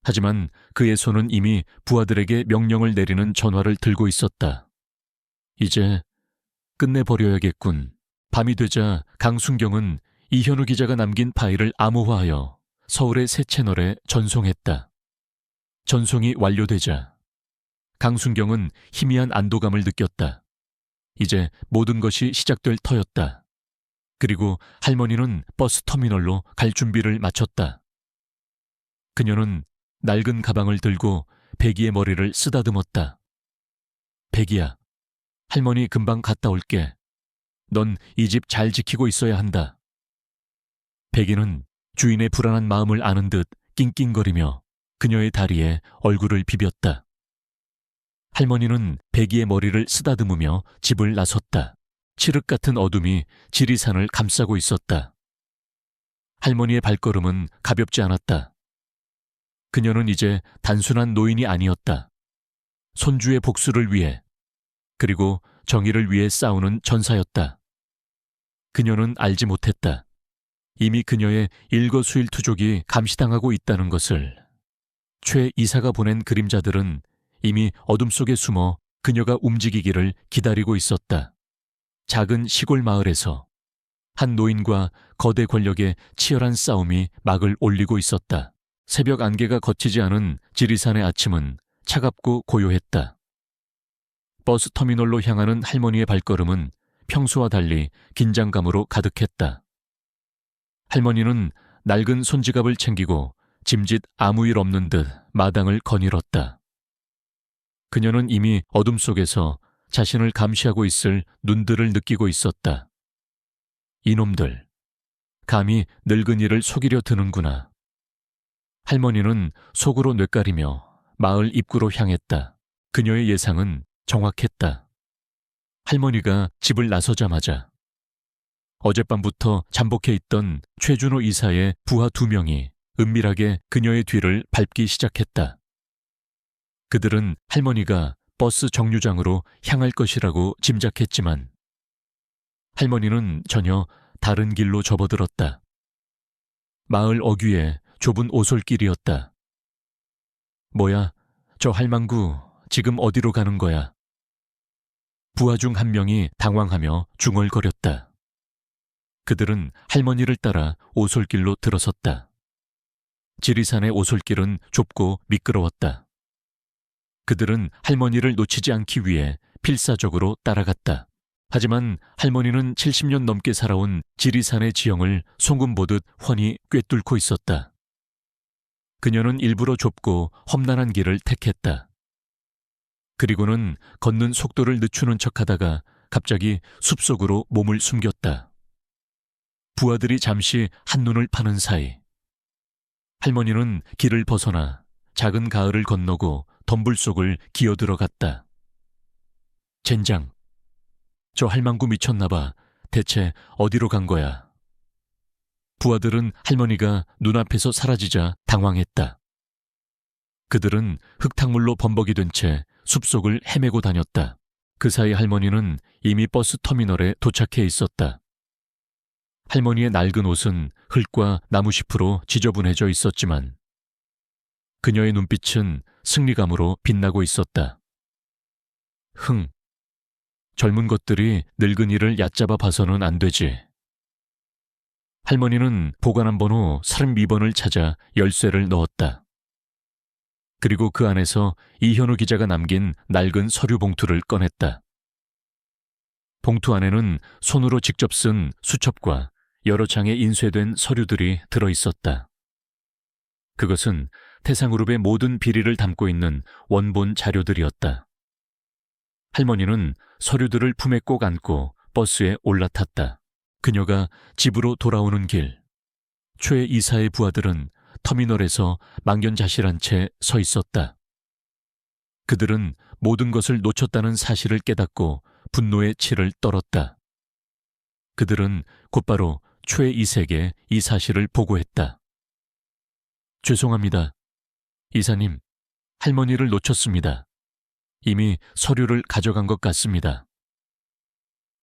하지만 그의 손은 이미 부하들에게 명령을 내리는 전화를 들고 있었다. 이제 끝내버려야겠군. 밤이 되자 강순경은 이현우 기자가 남긴 파일을 암호화하여 서울의 새 채널에 전송했다. 전송이 완료되자 강순경은 희미한 안도감을 느꼈다. 이제 모든 것이 시작될 터였다. 그리고 할머니는 버스 터미널로 갈 준비를 마쳤다. 그녀는 낡은 가방을 들고 백이의 머리를 쓰다듬었다. 백이야, 할머니 금방 갔다 올게. 넌 이 집 잘 지키고 있어야 한다. 백이는 주인의 불안한 마음을 아는 듯 낑낑거리며 그녀의 다리에 얼굴을 비볐다. 할머니는 백이의 머리를 쓰다듬으며 집을 나섰다. 칠흑 같은 어둠이 지리산을 감싸고 있었다. 할머니의 발걸음은 가볍지 않았다. 그녀는 이제 단순한 노인이 아니었다. 손주의 복수를 위해, 그리고 정의를 위해 싸우는 전사였다. 그녀는 알지 못했다. 이미 그녀의 일거수일투족이 감시당하고 있다는 것을. 최 이사가 보낸 그림자들은 이미 어둠 속에 숨어 그녀가 움직이기를 기다리고 있었다. 작은 시골 마을에서 한 노인과 거대 권력의 치열한 싸움이 막을 올리고 있었다. 새벽 안개가 걷히지 않은 지리산의 아침은 차갑고 고요했다. 버스 터미널로 향하는 할머니의 발걸음은 평소와 달리 긴장감으로 가득했다. 할머니는 낡은 손지갑을 챙기고 짐짓 아무 일 없는 듯 마당을 거닐었다. 그녀는 이미 어둠 속에서 자신을 감시하고 있을 눈들을 느끼고 있었다. 이놈들, 감히 늙은이를 속이려 드는구나. 할머니는 속으로 뇌까리며 마을 입구로 향했다. 그녀의 예상은 정확했다. 할머니가 집을 나서자마자 어젯밤부터 잠복해 있던 최준호 이사의 부하 2명이 은밀하게 그녀의 뒤를 밟기 시작했다. 그들은 할머니가 버스 정류장으로 향할 것이라고 짐작했지만 할머니는 전혀 다른 길로 접어들었다. 마을 어귀의 좁은 오솔길이었다. 뭐야, 저 할망구 지금 어디로 가는 거야? 부하 중 한 명이 당황하며 중얼거렸다. 그들은 할머니를 따라 오솔길로 들어섰다. 지리산의 오솔길은 좁고 미끄러웠다. 그들은 할머니를 놓치지 않기 위해 필사적으로 따라갔다. 하지만 할머니는 70년 넘게 살아온 지리산의 지형을 송금 보듯 훤히 꿰뚫고 있었다. 그녀는 일부러 좁고 험난한 길을 택했다. 그리고는 걷는 속도를 늦추는 척하다가 갑자기 숲속으로 몸을 숨겼다. 부하들이 잠시 한눈을 파는 사이 할머니는 길을 벗어나 작은 가을을 건너고 덤불 속을 기어들어갔다. 젠장, 저 할망구 미쳤나봐. 대체 어디로 간 거야? 부하들은 할머니가 눈앞에서 사라지자 당황했다. 그들은 흙탕물로 범벅이 된 채 숲속을 헤매고 다녔다. 그 사이 할머니는 이미 버스 터미널에 도착해 있었다. 할머니의 낡은 옷은 흙과 나무잎으로 지저분해져 있었지만 그녀의 눈빛은 승리감으로 빛나고 있었다. 젊은 것들이 늙은이를 얕잡아 봐서는 안 되지. 할머니는 보관한 번호 32번을 찾아 열쇠를 넣었다. 그리고 그 안에서 이현우 기자가 남긴 낡은 서류 봉투를 꺼냈다. 봉투 안에는 손으로 직접 쓴 수첩과 여러 장의 인쇄된 서류들이 들어있었다. 그것은 태상그룹의 모든 비리를 담고 있는 원본 자료들이었다. 할머니는 서류들을 품에 꼭 안고 버스에 올라탔다. 그녀가 집으로 돌아오는 길, 최 이사의 부하들은 터미널에서 망연자실한 채 서 있었다. 그들은 모든 것을 놓쳤다는 사실을 깨닫고 분노의 치를 떨었다. 그들은 곧바로 최 이사에게 이 사실을 보고했다. 죄송합니다. 이사님, 할머니를 놓쳤습니다. 이미 서류를 가져간 것 같습니다.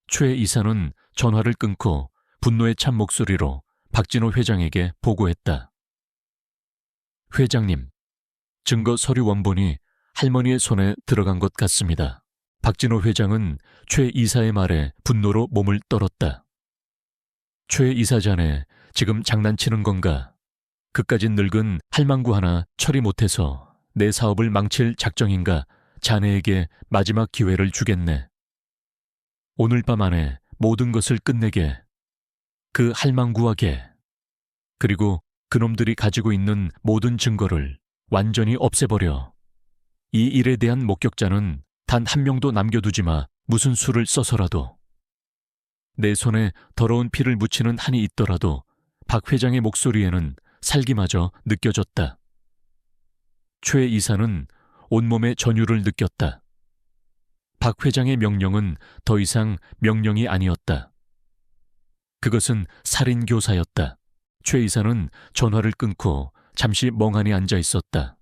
최 이사는 전화를 끊고 분노에 찬 목소리로 박진호 회장에게 보고했다. 회장님, 증거 서류 원본이 할머니의 손에 들어간 것 같습니다. 박진호 회장은 최 이사의 말에 분노로 몸을 떨었다. 최 이사 자네, 지금 장난치는 건가? 그까짓 늙은 할망구 하나 처리 못해서 내 사업을 망칠 작정인가? 자네에게 마지막 기회를 주겠네. 오늘 밤 안에 모든 것을 끝내게. 그 할망구와 개, 그리고 그놈들이 가지고 있는 모든 증거를 완전히 없애버려. 이 일에 대한 목격자는 단 한 명도 남겨두지 마. 무슨 수를 써서라도. 내 손에 더러운 피를 묻히는 한이 있더라도 박 회장의 목소리에는 살기마저 느껴졌다. 최 이사는 온몸에 전율을 느꼈다. 박 회장의 명령은 더 이상 명령이 아니었다. 그것은 살인교사였다. 최 이사는 전화를 끊고 잠시 멍하니 앉아 있었다.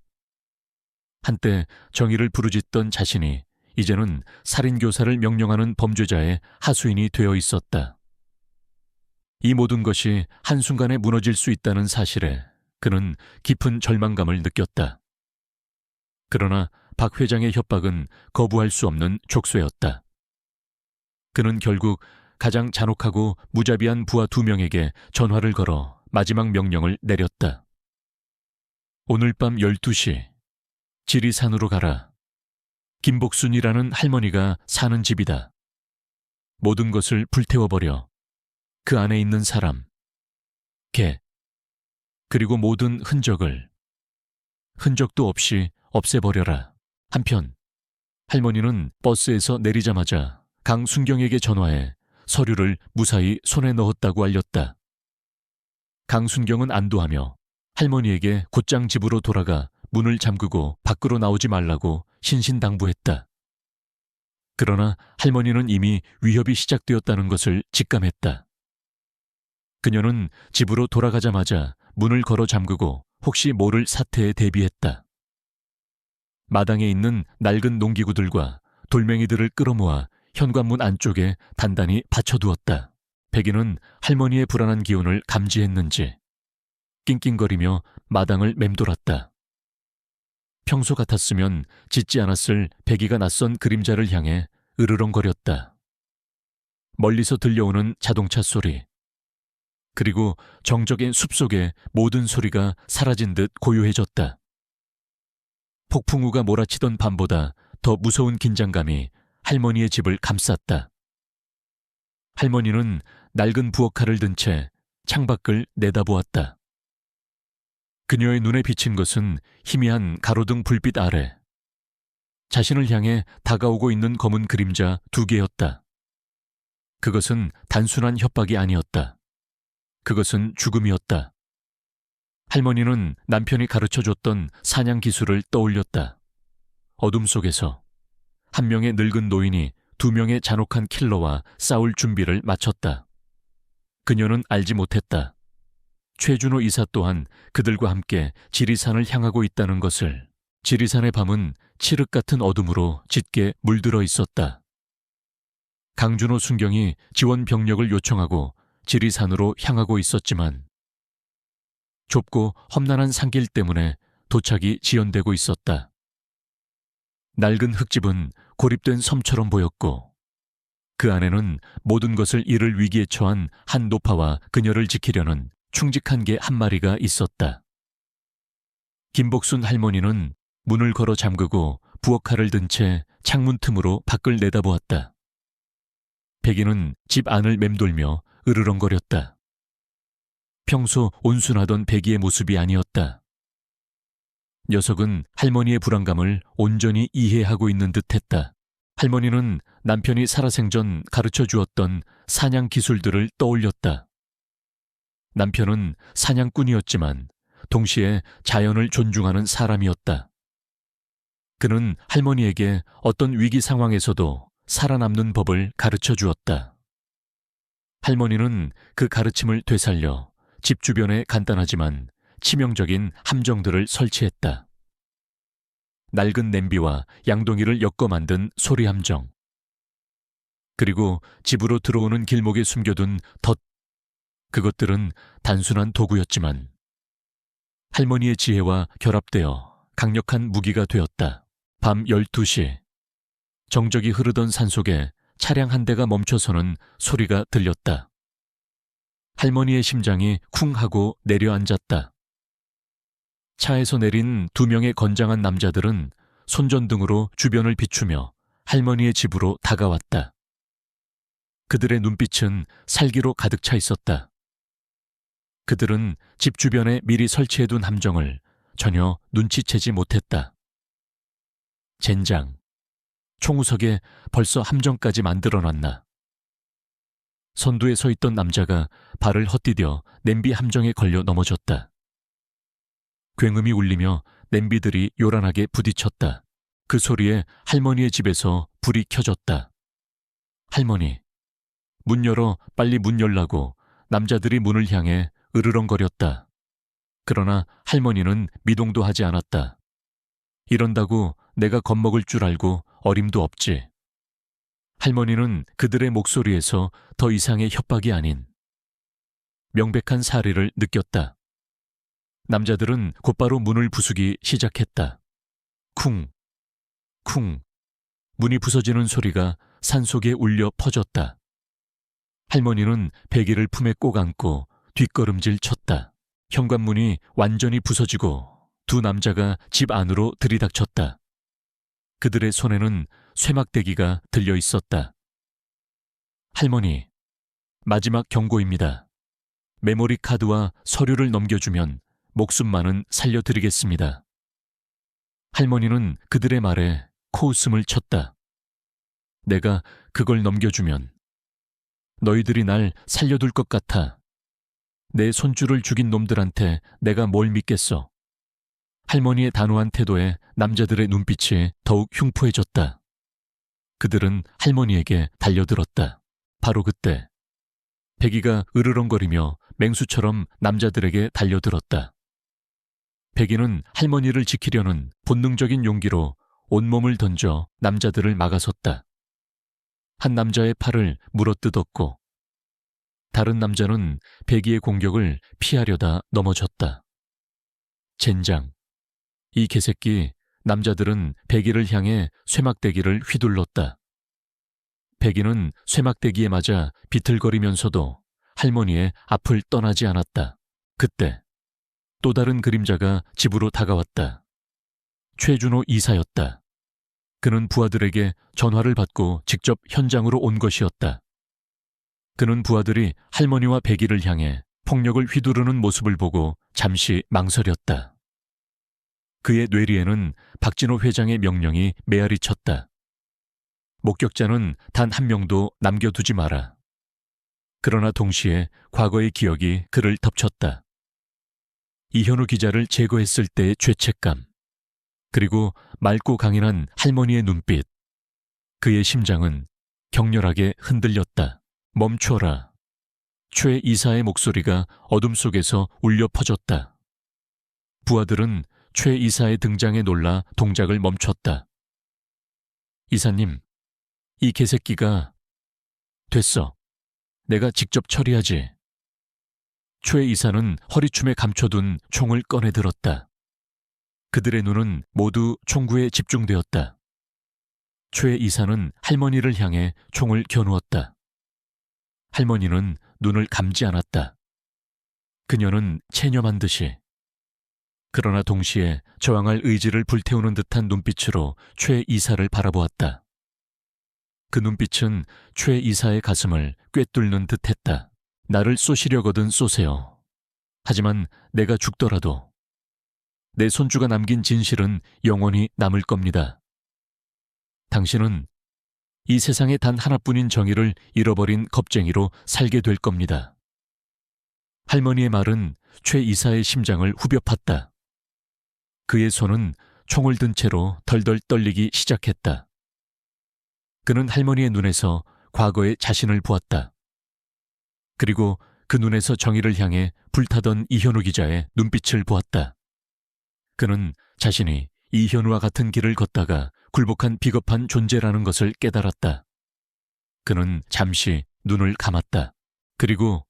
한때 정의를 부르짖던 자신이 이제는 살인교사를 명령하는 범죄자의 하수인이 되어 있었다. 이 모든 것이 한순간에 무너질 수 있다는 사실에 그는 깊은 절망감을 느꼈다. 그러나 박 회장의 협박은 거부할 수 없는 족쇄였다. 그는 결국 가장 잔혹하고 무자비한 부하 2명에게 전화를 걸어 마지막 명령을 내렸다. 오늘 밤 12시, 지리산으로 가라. 김복순이라는 할머니가 사는 집이다. 모든 것을 불태워버려. 그 안에 있는 사람, 개, 그리고 모든 흔적도 없이 없애버려라. 한편 할머니는 버스에서 내리자마자 강순경에게 전화해 서류를 무사히 손에 넣었다고 알렸다. 강순경은 안도하며 할머니에게 곧장 집으로 돌아가 문을 잠그고 밖으로 나오지 말라고 신신당부했다. 그러나 할머니는 이미 위협이 시작되었다는 것을 직감했다. 그녀는 집으로 돌아가자마자 문을 걸어 잠그고 혹시 모를 사태에 대비했다. 마당에 있는 낡은 농기구들과 돌멩이들을 끌어모아 현관문 안쪽에 단단히 받쳐두었다. 백이는 할머니의 불안한 기운을 감지했는지 낑낑거리며 마당을 맴돌았다. 평소 같았으면 짖지 않았을 백이가 낯선 그림자를 향해 으르렁거렸다. 멀리서 들려오는 자동차 소리, 그리고 정적인 숲속의 모든 소리가 사라진 듯 고요해졌다. 폭풍우가 몰아치던 밤보다 더 무서운 긴장감이 할머니의 집을 감쌌다. 할머니는 낡은 부엌칼을 든 채 창밖을 내다보았다. 그녀의 눈에 비친 것은 희미한 가로등 불빛 아래 자신을 향해 다가오고 있는 검은 그림자 2개였다. 그것은 단순한 협박이 아니었다. 그것은 죽음이었다. 할머니는 남편이 가르쳐줬던 사냥 기술을 떠올렸다. 어둠 속에서 한 명의 늙은 노인이 2명의 잔혹한 킬러와 싸울 준비를 마쳤다. 그녀는 알지 못했다. 최준호 이사 또한 그들과 함께 지리산을 향하고 있다는 것을. 지리산의 밤은 칠흑 같은 어둠으로 짙게 물들어 있었다. 강준호 순경이 지원 병력을 요청하고 지리산으로 향하고 있었지만 좁고 험난한 산길 때문에 도착이 지연되고 있었다. 낡은 흙집은 고립된 섬처럼 보였고 그 안에는 모든 것을 잃을 위기에 처한 한 노파와 그녀를 지키려는 충직한 개 한 마리가 있었다. 김복순 할머니는 문을 걸어 잠그고 부엌칼을 든 채 창문 틈으로 밖을 내다보았다. 백이는 집 안을 맴돌며 으르렁거렸다. 평소 온순하던 백이의 모습이 아니었다. 녀석은 할머니의 불안감을 온전히 이해하고 있는 듯했다. 할머니는 남편이 살아생전 가르쳐 주었던 사냥 기술들을 떠올렸다. 남편은 사냥꾼이었지만 동시에 자연을 존중하는 사람이었다. 그는 할머니에게 어떤 위기 상황에서도 살아남는 법을 가르쳐 주었다. 할머니는 그 가르침을 되살려 집 주변에 간단하지만 치명적인 함정들을 설치했다. 낡은 냄비와 양동이를 엮어 만든 소리 함정. 그리고 집으로 들어오는 길목에 숨겨둔 덫. 그것들은 단순한 도구였지만 할머니의 지혜와 결합되어 강력한 무기가 되었다. 밤 12시. 정적이 흐르던 산속에 차량 한 대가 멈춰서는 소리가 들렸다. 할머니의 심장이 쿵 하고 내려앉았다. 차에서 내린 2명의 건장한 남자들은 손전등으로 주변을 비추며 할머니의 집으로 다가왔다. 그들의 눈빛은 살기로 가득 차 있었다. 그들은 집 주변에 미리 설치해둔 함정을 전혀 눈치채지 못했다. 젠장. 총우석에 벌써 함정까지 만들어놨나. 선두에 서 있던 남자가 발을 헛디뎌 냄비 함정에 걸려 넘어졌다. 굉음이 울리며 냄비들이 요란하게 부딪혔다. 그 소리에 할머니의 집에서 불이 켜졌다. 할머니, 문 열어, 빨리 문 열라고 남자들이 문을 향해 으르렁거렸다. 그러나 할머니는 미동도 하지 않았다. 이런다고 내가 겁먹을 줄 알고 어림도 없지. 할머니는 그들의 목소리에서 더 이상의 협박이 아닌 명백한 사리를 느꼈다. 남자들은 곧바로 문을 부수기 시작했다. 쿵, 쿵. 문이 부서지는 소리가 산속에 울려 퍼졌다. 할머니는 베개를 품에 꼭 안고 뒷걸음질 쳤다. 현관문이 완전히 부서지고 2 남자가 집 안으로 들이닥쳤다. 그들의 손에는 쇠막대기가 들려 있었다. 할머니, 마지막 경고입니다. 메모리 카드와 서류를 넘겨주면 목숨만은 살려드리겠습니다. 할머니는 그들의 말에 코웃음을 쳤다. 내가 그걸 넘겨주면 너희들이 날 살려둘 것 같아. 내 손주를 죽인 놈들한테 내가 뭘 믿겠어. 할머니의 단호한 태도에 남자들의 눈빛이 더욱 흉포해졌다. 그들은 할머니에게 달려들었다. 바로 그때 백이가 으르렁거리며 맹수처럼 남자들에게 달려들었다. 백이는 할머니를 지키려는 본능적인 용기로 온몸을 던져 남자들을 막아섰다. 한 남자의 팔을 물어뜯었고 다른 남자는 백이의 공격을 피하려다 넘어졌다. 젠장. 이 개새끼. 남자들은 백이를 향해 쇠막대기를 휘둘렀다. 백이는 쇠막대기에 맞아 비틀거리면서도 할머니의 앞을 떠나지 않았다. 그때 또 다른 그림자가 집으로 다가왔다. 최준호 이사였다. 그는 부하들에게 전화를 받고 직접 현장으로 온 것이었다. 그는 부하들이 할머니와 백이를 향해 폭력을 휘두르는 모습을 보고 잠시 망설였다. 그의 뇌리에는 박진호 회장의 명령이 메아리 쳤다. 목격자는 단 한 명도 남겨두지 마라. 그러나 동시에 과거의 기억이 그를 덮쳤다. 이현우 기자를 제거했을 때의 죄책감, 그리고 맑고 강인한 할머니의 눈빛. 그의 심장은 격렬하게 흔들렸다. 멈춰라. 최 이사의 목소리가 어둠 속에서 울려 퍼졌다. 부하들은 최 이사의 등장에 놀라 동작을 멈췄다. 이사님, 이 개새끼가... 됐어. 내가 직접 처리하지. 최 이사는 허리춤에 감춰둔 총을 꺼내 들었다. 그들의 눈은 모두 총구에 집중되었다. 최 이사는 할머니를 향해 총을 겨누었다. 할머니는 눈을 감지 않았다. 그녀는 체념한 듯이. 그러나 동시에 저항할 의지를 불태우는 듯한 눈빛으로 최 이사를 바라보았다. 그 눈빛은 최 이사의 가슴을 꿰뚫는 듯했다. 나를 쏘시려거든 쏘세요. 하지만 내가 죽더라도 내 손주가 남긴 진실은 영원히 남을 겁니다. 당신은 이 세상에 단 하나뿐인 정의를 잃어버린 겁쟁이로 살게 될 겁니다. 할머니의 말은 최 이사의 심장을 후벼 팠다. 그의 손은 총을 든 채로 덜덜 떨리기 시작했다. 그는 할머니의 눈에서 과거의 자신을 보았다. 그리고 그 눈에서 정의를 향해 불타던 이현우 기자의 눈빛을 보았다. 그는 자신이 이현우와 같은 길을 걷다가 굴복한 비겁한 존재라는 것을 깨달았다. 그는 잠시 눈을 감았다. 그리고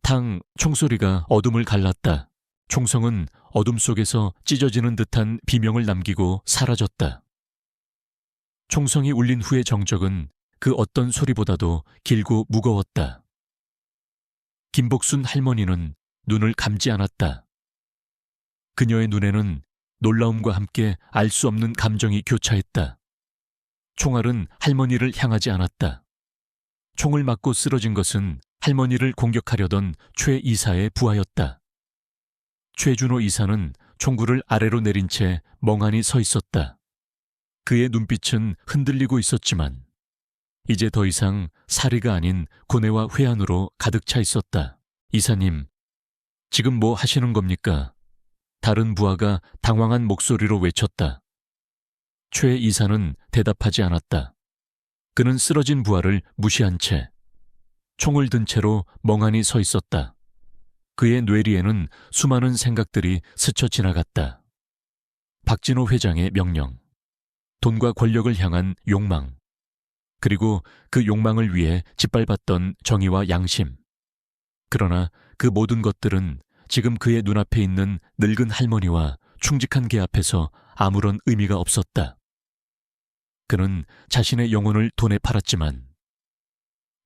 탕 총소리가 어둠을 갈랐다. 총성은 어둠 속에서 찢어지는 듯한 비명을 남기고 사라졌다. 총성이 울린 후의 정적은 그 어떤 소리보다도 길고 무거웠다. 김복순 할머니는 눈을 감지 않았다. 그녀의 눈에는 놀라움과 함께 알 수 없는 감정이 교차했다. 총알은 할머니를 향하지 않았다. 총을 맞고 쓰러진 것은 할머니를 공격하려던 최 이사의 부하였다. 최준호 이사는 총구를 아래로 내린 채 멍하니 서 있었다. 그의 눈빛은 흔들리고 있었지만 이제 더 이상 사리가 아닌 고뇌와 회한으로 가득 차 있었다. 이사님, 지금 뭐 하시는 겁니까? 다른 부하가 당황한 목소리로 외쳤다. 최 이사는 대답하지 않았다. 그는 쓰러진 부하를 무시한 채 총을 든 채로 멍하니 서 있었다. 그의 뇌리에는 수많은 생각들이 스쳐 지나갔다. 박진호 회장의 명령, 돈과 권력을 향한 욕망, 그리고 그 욕망을 위해 짓밟았던 정의와 양심. 그러나 그 모든 것들은 지금 그의 눈앞에 있는 늙은 할머니와 충직한 개 앞에서 아무런 의미가 없었다. 그는 자신의 영혼을 돈에 팔았지만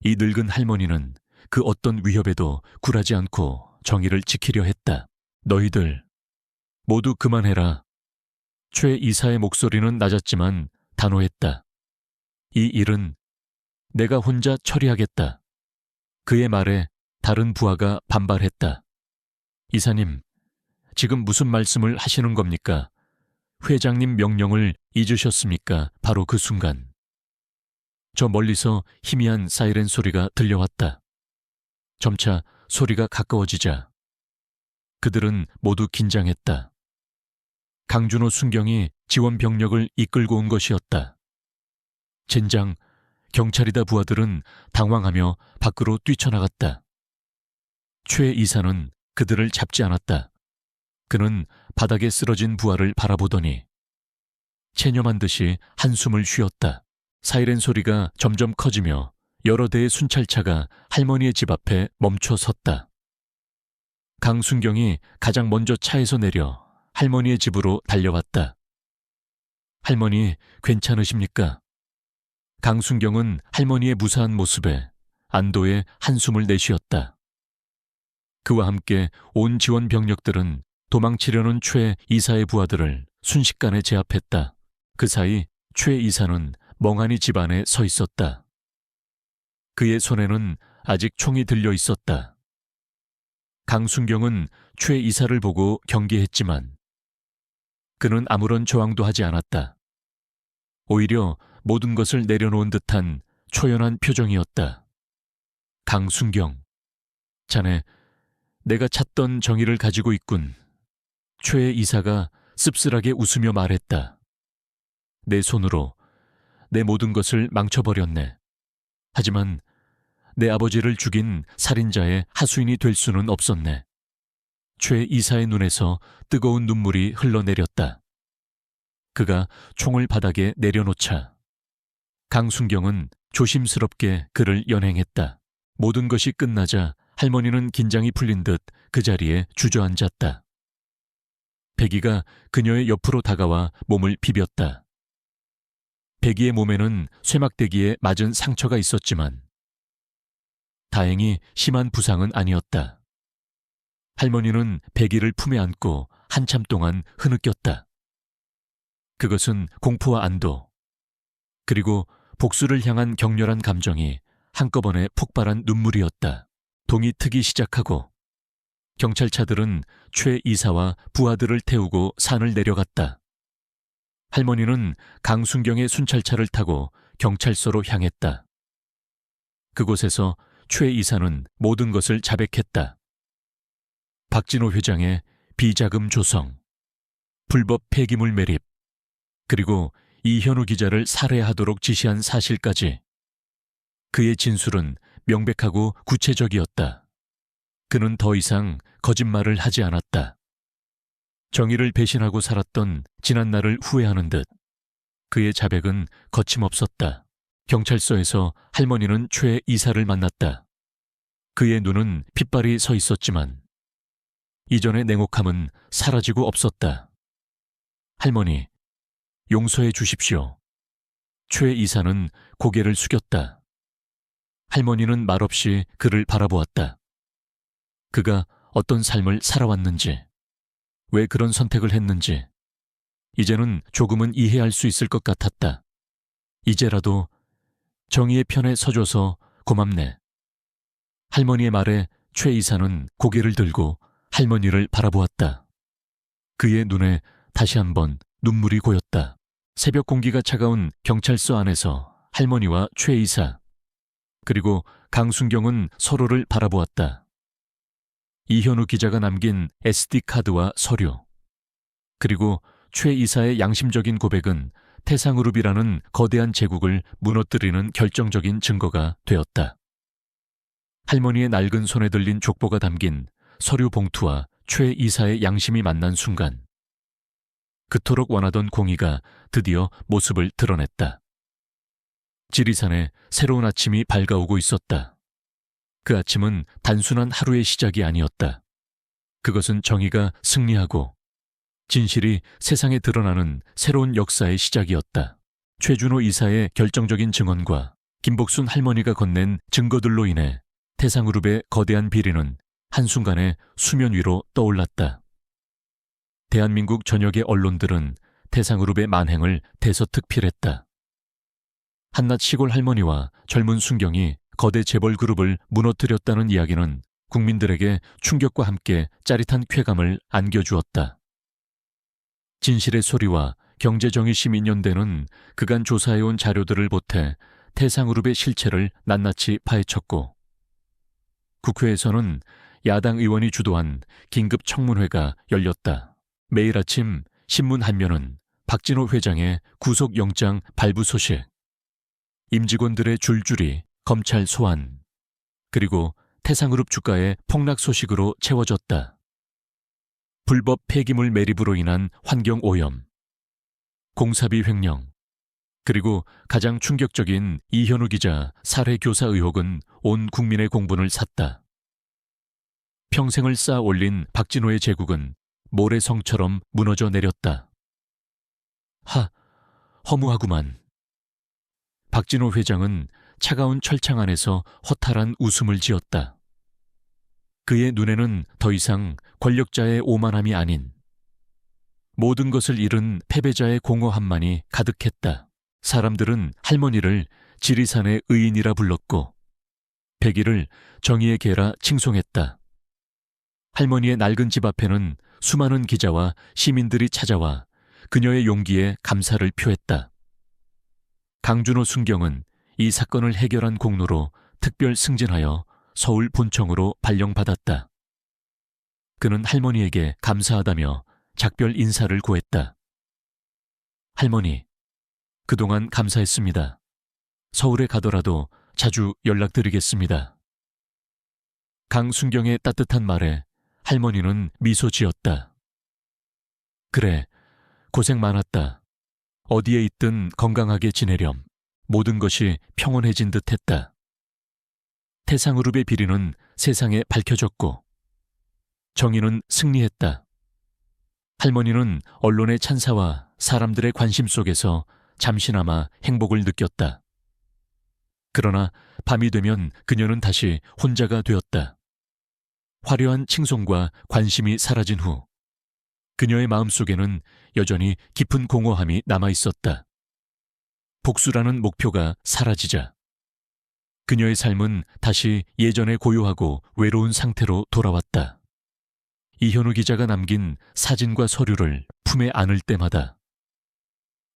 이 늙은 할머니는 그 어떤 위협에도 굴하지 않고 정의를 지키려 했다. 너희들 모두 그만해라. 최 이사의 목소리는 낮았지만 단호했다. 이 일은 내가 혼자 처리하겠다. 그의 말에 다른 부하가 반발했다. 이사님, 지금 무슨 말씀을 하시는 겁니까? 회장님 명령을 잊으셨습니까? 바로 그 순간 저 멀리서 희미한 사이렌 소리가 들려왔다. 점차 소리가 가까워지자 그들은 모두 긴장했다. 강준호 순경이 지원 병력을 이끌고 온 것이었다. 젠장, 경찰이다. 부하들은 당황하며 밖으로 뛰쳐나갔다. 최 이사는 그들을 잡지 않았다. 그는 바닥에 쓰러진 부하를 바라보더니 체념한 듯이 한숨을 쉬었다. 사이렌 소리가 점점 커지며 여러 대의 순찰차가 할머니의 집 앞에 멈춰 섰다. 강순경이 가장 먼저 차에서 내려 할머니의 집으로 달려왔다. 할머니, 괜찮으십니까? 강순경은 할머니의 무사한 모습에 안도의 한숨을 내쉬었다. 그와 함께 온 지원 병력들은 도망치려는 최 이사의 부하들을 순식간에 제압했다. 그 사이 최 이사는 멍하니 집 안에 서 있었다. 그의 손에는 아직 총이 들려 있었다. 강순경은 최 이사를 보고 경계했지만 그는 아무런 저항도 하지 않았다. 오히려 모든 것을 내려놓은 듯한 초연한 표정이었다. 강순경, 자네, 내가 찾던 정의를 가지고 있군. 최 이사가 씁쓸하게 웃으며 말했다. 내 손으로 내 모든 것을 망쳐버렸네. 하지만 내 아버지를 죽인 살인자의 하수인이 될 수는 없었네. 최 이사의 눈에서 뜨거운 눈물이 흘러내렸다. 그가 총을 바닥에 내려놓자 강순경은 조심스럽게 그를 연행했다. 모든 것이 끝나자 할머니는 긴장이 풀린 듯 그 자리에 주저앉았다. 백이가 그녀의 옆으로 다가와 몸을 비볐다. 백이의 몸에는 쇠막대기에 맞은 상처가 있었지만 다행히 심한 부상은 아니었다. 할머니는 백이를 품에 안고 한참 동안 흐느꼈다. 그것은 공포와 안도, 그리고 복수를 향한 격렬한 감정이 한꺼번에 폭발한 눈물이었다. 동이 트기 시작하고 경찰차들은 최 이사와 부하들을 태우고 산을 내려갔다. 할머니는 강순경의 순찰차를 타고 경찰서로 향했다. 그곳에서 최 이사는 모든 것을 자백했다. 박진호 회장의 비자금 조성, 불법 폐기물 매립, 그리고 이현우 기자를 살해하도록 지시한 사실까지. 그의 진술은 명백하고 구체적이었다. 그는 더 이상 거짓말을 하지 않았다. 정의를 배신하고 살았던 지난날을 후회하는 듯 그의 자백은 거침없었다. 경찰서에서 할머니는 최 이사를 만났다. 그의 눈은 핏발이 서 있었지만 이전의 냉혹함은 사라지고 없었다. 할머니, 용서해 주십시오. 최 이사는 고개를 숙였다. 할머니는 말없이 그를 바라보았다. 그가 어떤 삶을 살아왔는지, 왜 그런 선택을 했는지 이제는 조금은 이해할 수 있을 것 같았다. 이제라도 정의의 편에 서줘서 고맙네. 할머니의 말에 최 이사는 고개를 들고 할머니를 바라보았다. 그의 눈에 다시 한번 눈물이 고였다. 새벽 공기가 차가운 경찰서 안에서 할머니와 최 이사, 그리고 강순경은 서로를 바라보았다. 이현우 기자가 남긴 SD카드와 서류, 그리고 최 이사의 양심적인 고백은 태상그룹이라는 거대한 제국을 무너뜨리는 결정적인 증거가 되었다. 할머니의 낡은 손에 들린 족보가 담긴 서류 봉투와 최 이사의 양심이 만난 순간 그토록 원하던 공의가 드디어 모습을 드러냈다. 지리산에 새로운 아침이 밝아오고 있었다. 그 아침은 단순한 하루의 시작이 아니었다. 그것은 정의가 승리하고 진실이 세상에 드러나는 새로운 역사의 시작이었다. 최준호 이사의 결정적인 증언과 김복순 할머니가 건넨 증거들로 인해 태상그룹의 거대한 비리는 한순간에 수면 위로 떠올랐다. 대한민국 전역의 언론들은 태상그룹의 만행을 대서특필했다. 한낱 시골 할머니와 젊은 순경이 거대 재벌 그룹을 무너뜨렸다는 이야기는 국민들에게 충격과 함께 짜릿한 쾌감을 안겨주었다. 진실의 소리와 경제정의시민연대는 그간 조사해온 자료들을 보태 태상그룹의 실체를 낱낱이 파헤쳤고 국회에서는 야당 의원이 주도한 긴급 청문회가 열렸다. 매일 아침 신문 한 면은 박진호 회장의 구속영장 발부 소식, 임직원들의 줄줄이 검찰 소환, 그리고 태상그룹 주가의 폭락 소식으로 채워졌다. 불법 폐기물 매립으로 인한 환경오염, 공사비 횡령, 그리고 가장 충격적인 이현우 기자 살해 교사 의혹은 온 국민의 공분을 샀다. 평생을 쌓아 올린 박진호의 제국은 모래성처럼 무너져 내렸다. 허무하구만. 박진호 회장은 차가운 철창 안에서 허탈한 웃음을 지었다. 그의 눈에는 더 이상 권력자의 오만함이 아닌 모든 것을 잃은 패배자의 공허함만이 가득했다. 사람들은 할머니를 지리산의 의인이라 불렀고 백이를 정의의 개라 칭송했다. 할머니의 낡은 집 앞에는 수많은 기자와 시민들이 찾아와 그녀의 용기에 감사를 표했다. 강준호 순경은 이 사건을 해결한 공로로 특별 승진하여 서울 본청으로 발령받았다. 그는 할머니에게 감사하다며 작별 인사를 고했다. 할머니, 그동안 감사했습니다. 서울에 가더라도 자주 연락드리겠습니다. 강순경의 따뜻한 말에 할머니는 미소 지었다. 그래, 고생 많았다. 어디에 있든 건강하게 지내렴. 모든 것이 평온해진 듯했다. 태상그룹의 비리는 세상에 밝혀졌고 정의는 승리했다. 할머니는 언론의 찬사와 사람들의 관심 속에서 잠시나마 행복을 느꼈다. 그러나 밤이 되면 그녀는 다시 혼자가 되었다. 화려한 칭송과 관심이 사라진 후 그녀의 마음속에는 여전히 깊은 공허함이 남아있었다. 복수라는 목표가 사라지자 그녀의 삶은 다시 예전의 고요하고 외로운 상태로 돌아왔다. 이현우 기자가 남긴 사진과 서류를 품에 안을 때마다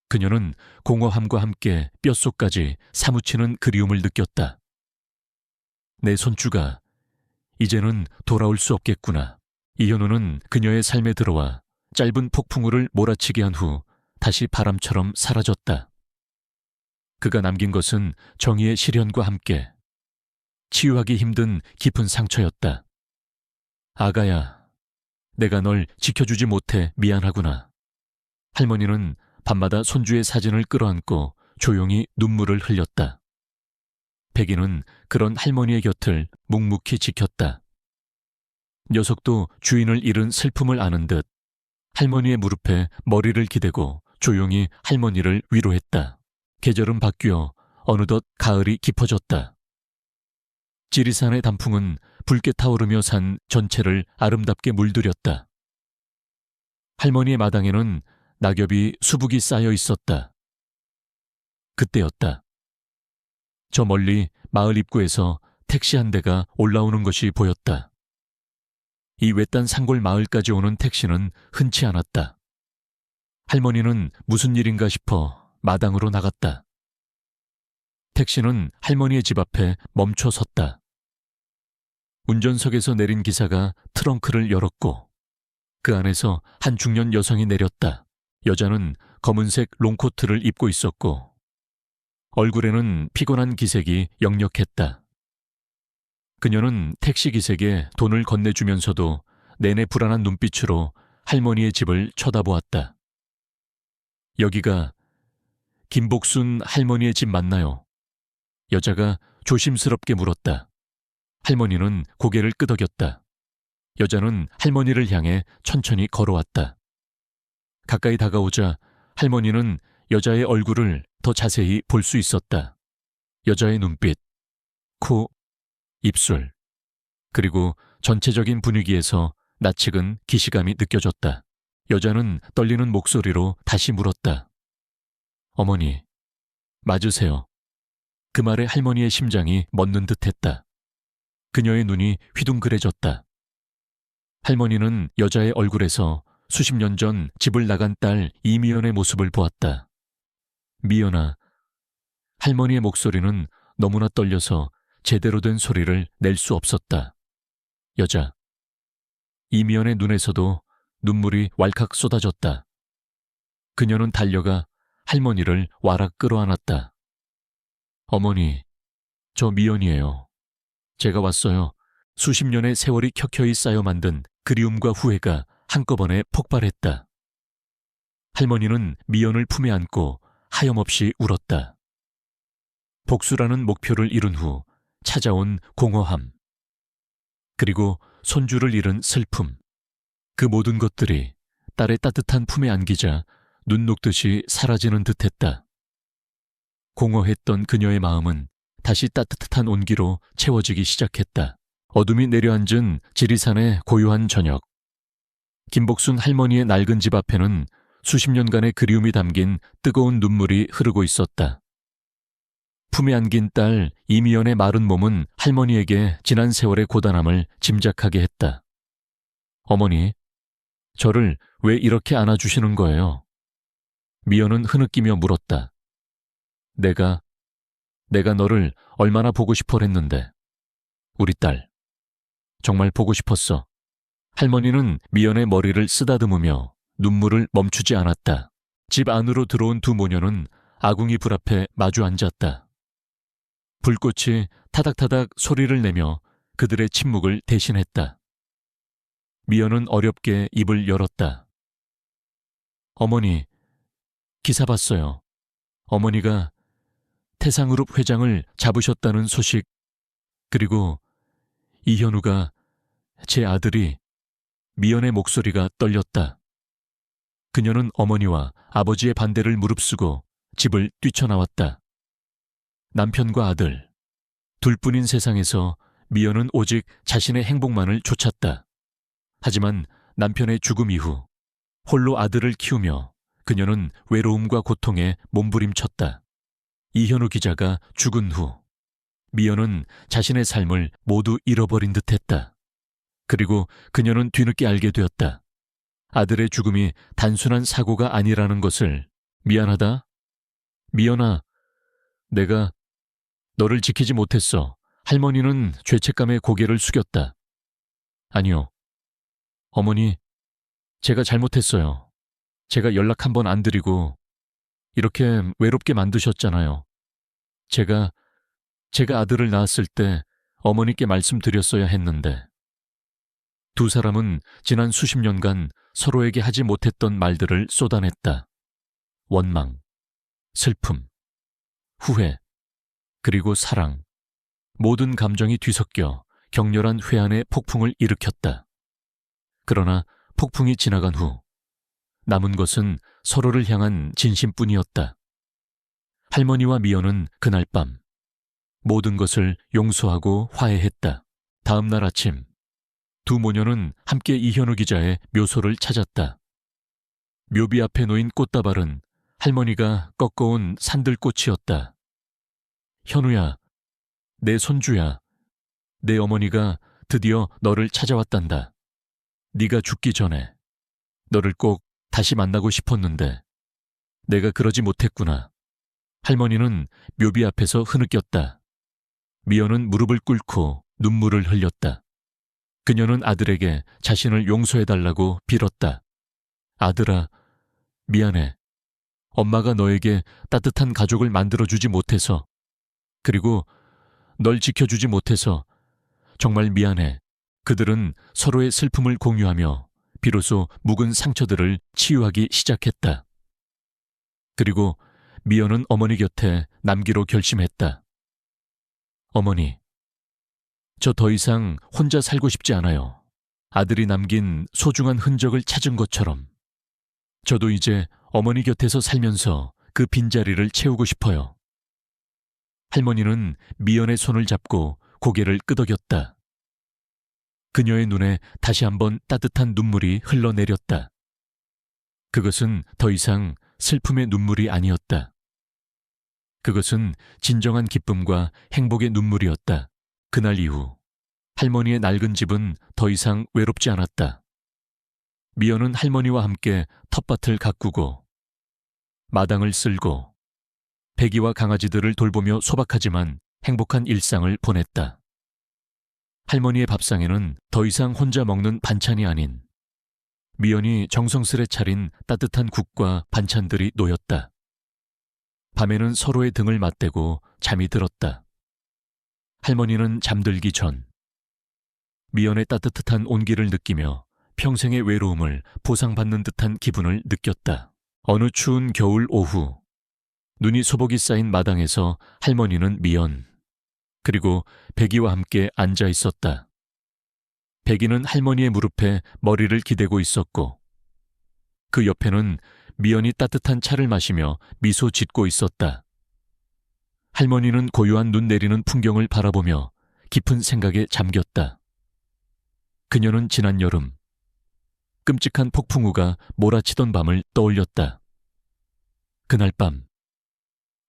그녀는 공허함과 함께 뼛속까지 사무치는 그리움을 느꼈다. 내 손주가 이제는 돌아올 수 없겠구나. 이현우는 그녀의 삶에 들어와 짧은 폭풍우를 몰아치게 한 후 다시 바람처럼 사라졌다. 그가 남긴 것은 정의의 시련과 함께 치유하기 힘든 깊은 상처였다. 아가야, 내가 널 지켜주지 못해 미안하구나. 할머니는 밤마다 손주의 사진을 끌어안고 조용히 눈물을 흘렸다. 백이는 그런 할머니의 곁을 묵묵히 지켰다. 녀석도 주인을 잃은 슬픔을 아는 듯 할머니의 무릎에 머리를 기대고 조용히 할머니를 위로했다. 계절은 바뀌어 어느덧 가을이 깊어졌다. 지리산의 단풍은 붉게 타오르며 산 전체를 아름답게 물들였다. 할머니의 마당에는 낙엽이 수북이 쌓여 있었다. 그때였다. 저 멀리 마을 입구에서 택시 한 대가 올라오는 것이 보였다. 이 외딴 산골 마을까지 오는 택시는 흔치 않았다. 할머니는 무슨 일인가 싶어 마당으로 나갔다. 택시는 할머니의 집 앞에 멈춰 섰다. 운전석에서 내린 기사가 트렁크를 열었고 그 안에서 한 중년 여성이 내렸다. 여자는 검은색 롱코트를 입고 있었고 얼굴에는 피곤한 기색이 역력했다. 그녀는 택시 기색에 돈을 건네주면서도 내내 불안한 눈빛으로 할머니의 집을 쳐다보았다. 여기가 김복순 할머니의 집 맞나요? 여자가 조심스럽게 물었다. 할머니는 고개를 끄덕였다. 여자는 할머니를 향해 천천히 걸어왔다. 가까이 다가오자 할머니는 여자의 얼굴을 더 자세히 볼 수 있었다. 여자의 눈빛, 코, 입술, 그리고 전체적인 분위기에서 낯익은 기시감이 느껴졌다. 여자는 떨리는 목소리로 다시 물었다. 어머니, 맞으세요? 그 말에 할머니의 심장이 멎는 듯했다. 그녀의 눈이 휘둥그레졌다. 할머니는 여자의 얼굴에서 수십 년 전 집을 나간 딸 이미연의 모습을 보았다. 미연아. 할머니의 목소리는 너무나 떨려서 제대로 된 소리를 낼 수 없었다. 여자. 이미연의 눈에서도 눈물이 왈칵 쏟아졌다. 그녀는 달려가 할머니를 와락 끌어안았다. 어머니, 저 미연이에요. 제가 왔어요. 수십 년의 세월이 켜켜이 쌓여 만든 그리움과 후회가 한꺼번에 폭발했다. 할머니는 미연을 품에 안고 하염없이 울었다. 복수라는 목표를 이룬 후 찾아온 공허함, 그리고 손주를 잃은 슬픔, 그 모든 것들이 딸의 따뜻한 품에 안기자 눈 녹듯이 사라지는 듯했다. 공허했던 그녀의 마음은 다시 따뜻한 온기로 채워지기 시작했다. 어둠이 내려앉은 지리산의 고요한 저녁. 김복순 할머니의 낡은 집 앞에는 수십 년간의 그리움이 담긴 뜨거운 눈물이 흐르고 있었다. 품에 안긴 딸 이미연의 마른 몸은 할머니에게 지난 세월의 고단함을 짐작하게 했다. 어머니, 저를 왜 이렇게 안아주시는 거예요? 미연은 흐느끼며 물었다. 내가 너를 얼마나 보고 싶어 했는데. 우리 딸, 정말 보고 싶었어. 할머니는 미연의 머리를 쓰다듬으며 눈물을 멈추지 않았다. 집 안으로 들어온 두 모녀는 아궁이 불 앞에 마주 앉았다. 불꽃이 타닥타닥 소리를 내며 그들의 침묵을 대신했다. 미연은 어렵게 입을 열었다. 어머니, 기사 봤어요. 어머니가 태상그룹 회장을 잡으셨다는 소식, 그리고 이현우가 제 아들이. 미연의 목소리가 떨렸다. 그녀는 어머니와 아버지의 반대를 무릅쓰고 집을 뛰쳐나왔다. 남편과 아들, 둘뿐인 세상에서 미연은 오직 자신의 행복만을 쫓았다. 하지만 남편의 죽음 이후 홀로 아들을 키우며 그녀는 외로움과 고통에 몸부림쳤다. 이현우 기자가 죽은 후 미연은 자신의 삶을 모두 잃어버린 듯했다. 그리고 그녀는 뒤늦게 알게 되었다. 아들의 죽음이 단순한 사고가 아니라는 것을. 미안하다. 미연아, 내가 너를 지키지 못했어. 할머니는 죄책감에 고개를 숙였다. 아니요. 어머니, 제가 잘못했어요. 제가 연락 한 번 안 드리고 이렇게 외롭게 만드셨잖아요. 제가 아들을 낳았을 때 어머니께 말씀드렸어야 했는데. 두 사람은 지난 수십 년간 서로에게 하지 못했던 말들을 쏟아냈다. 원망, 슬픔, 후회, 그리고 사랑. 모든 감정이 뒤섞여 격렬한 회한의 폭풍을 일으켰다. 그러나 폭풍이 지나간 후 남은 것은 서로를 향한 진심뿐이었다. 할머니와 미연은 그날 밤 모든 것을 용서하고 화해했다. 다음 날 아침 두 모녀는 함께 이현우 기자의 묘소를 찾았다. 묘비 앞에 놓인 꽃다발은 할머니가 꺾어온 산들꽃이었다. 현우야, 내 손주야. 내 어머니가 드디어 너를 찾아왔단다. 네가 죽기 전에 너를 꼭 다시 만나고 싶었는데 내가 그러지 못했구나. 할머니는 묘비 앞에서 흐느꼈다. 미연은 무릎을 꿇고 눈물을 흘렸다. 그녀는 아들에게 자신을 용서해달라고 빌었다. 아들아, 미안해. 엄마가 너에게 따뜻한 가족을 만들어주지 못해서, 그리고 널 지켜주지 못해서 정말 미안해. 그들은 서로의 슬픔을 공유하며 비로소 묵은 상처들을 치유하기 시작했다. 그리고 미연은 어머니 곁에 남기로 결심했다. 어머니, 저 더 이상 혼자 살고 싶지 않아요. 아들이 남긴 소중한 흔적을 찾은 것처럼 저도 이제 어머니 곁에서 살면서 그 빈자리를 채우고 싶어요. 할머니는 미연의 손을 잡고 고개를 끄덕였다. 그녀의 눈에 다시 한번 따뜻한 눈물이 흘러내렸다. 그것은 더 이상 슬픔의 눈물이 아니었다. 그것은 진정한 기쁨과 행복의 눈물이었다. 그날 이후 할머니의 낡은 집은 더 이상 외롭지 않았다. 미연은 할머니와 함께 텃밭을 가꾸고 마당을 쓸고 배기와 강아지들을 돌보며 소박하지만 행복한 일상을 보냈다. 할머니의 밥상에는 더 이상 혼자 먹는 반찬이 아닌 미연이 정성스레 차린 따뜻한 국과 반찬들이 놓였다. 밤에는 서로의 등을 맞대고 잠이 들었다. 할머니는 잠들기 전 미연의 따뜻한 온기를 느끼며 평생의 외로움을 보상받는 듯한 기분을 느꼈다. 어느 추운 겨울 오후 눈이 소복이 쌓인 마당에서 할머니는 미연 그리고 백이와 함께 앉아 있었다. 백이는 할머니의 무릎에 머리를 기대고 있었고 그 옆에는 미연이 따뜻한 차를 마시며 미소 짓고 있었다. 할머니는 고요한 눈 내리는 풍경을 바라보며 깊은 생각에 잠겼다. 그녀는 지난 여름 끔찍한 폭풍우가 몰아치던 밤을 떠올렸다. 그날 밤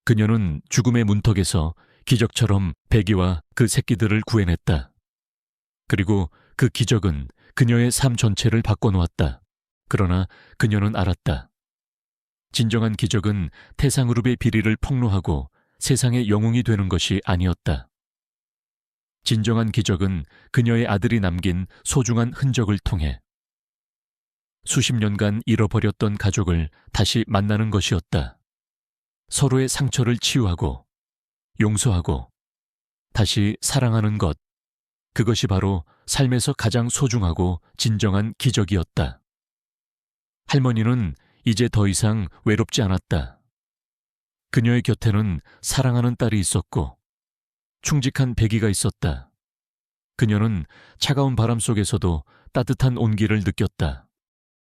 그녀는 죽음의 문턱에서 기적처럼 백이와 그 새끼들을 구해냈다. 그리고 그 기적은 그녀의 삶 전체를 바꿔놓았다. 그러나 그녀는 알았다. 진정한 기적은 태상그룹의 비리를 폭로하고 세상의 영웅이 되는 것이 아니었다. 진정한 기적은 그녀의 아들이 남긴 소중한 흔적을 통해 수십 년간 잃어버렸던 가족을 다시 만나는 것이었다. 서로의 상처를 치유하고 용서하고 다시 사랑하는 것, 그것이 바로 삶에서 가장 소중하고 진정한 기적이었다. 할머니는 이제 더 이상 외롭지 않았다. 그녀의 곁에는 사랑하는 딸이 있었고 충직한 백이가 있었다. 그녀는 차가운 바람 속에서도 따뜻한 온기를 느꼈다.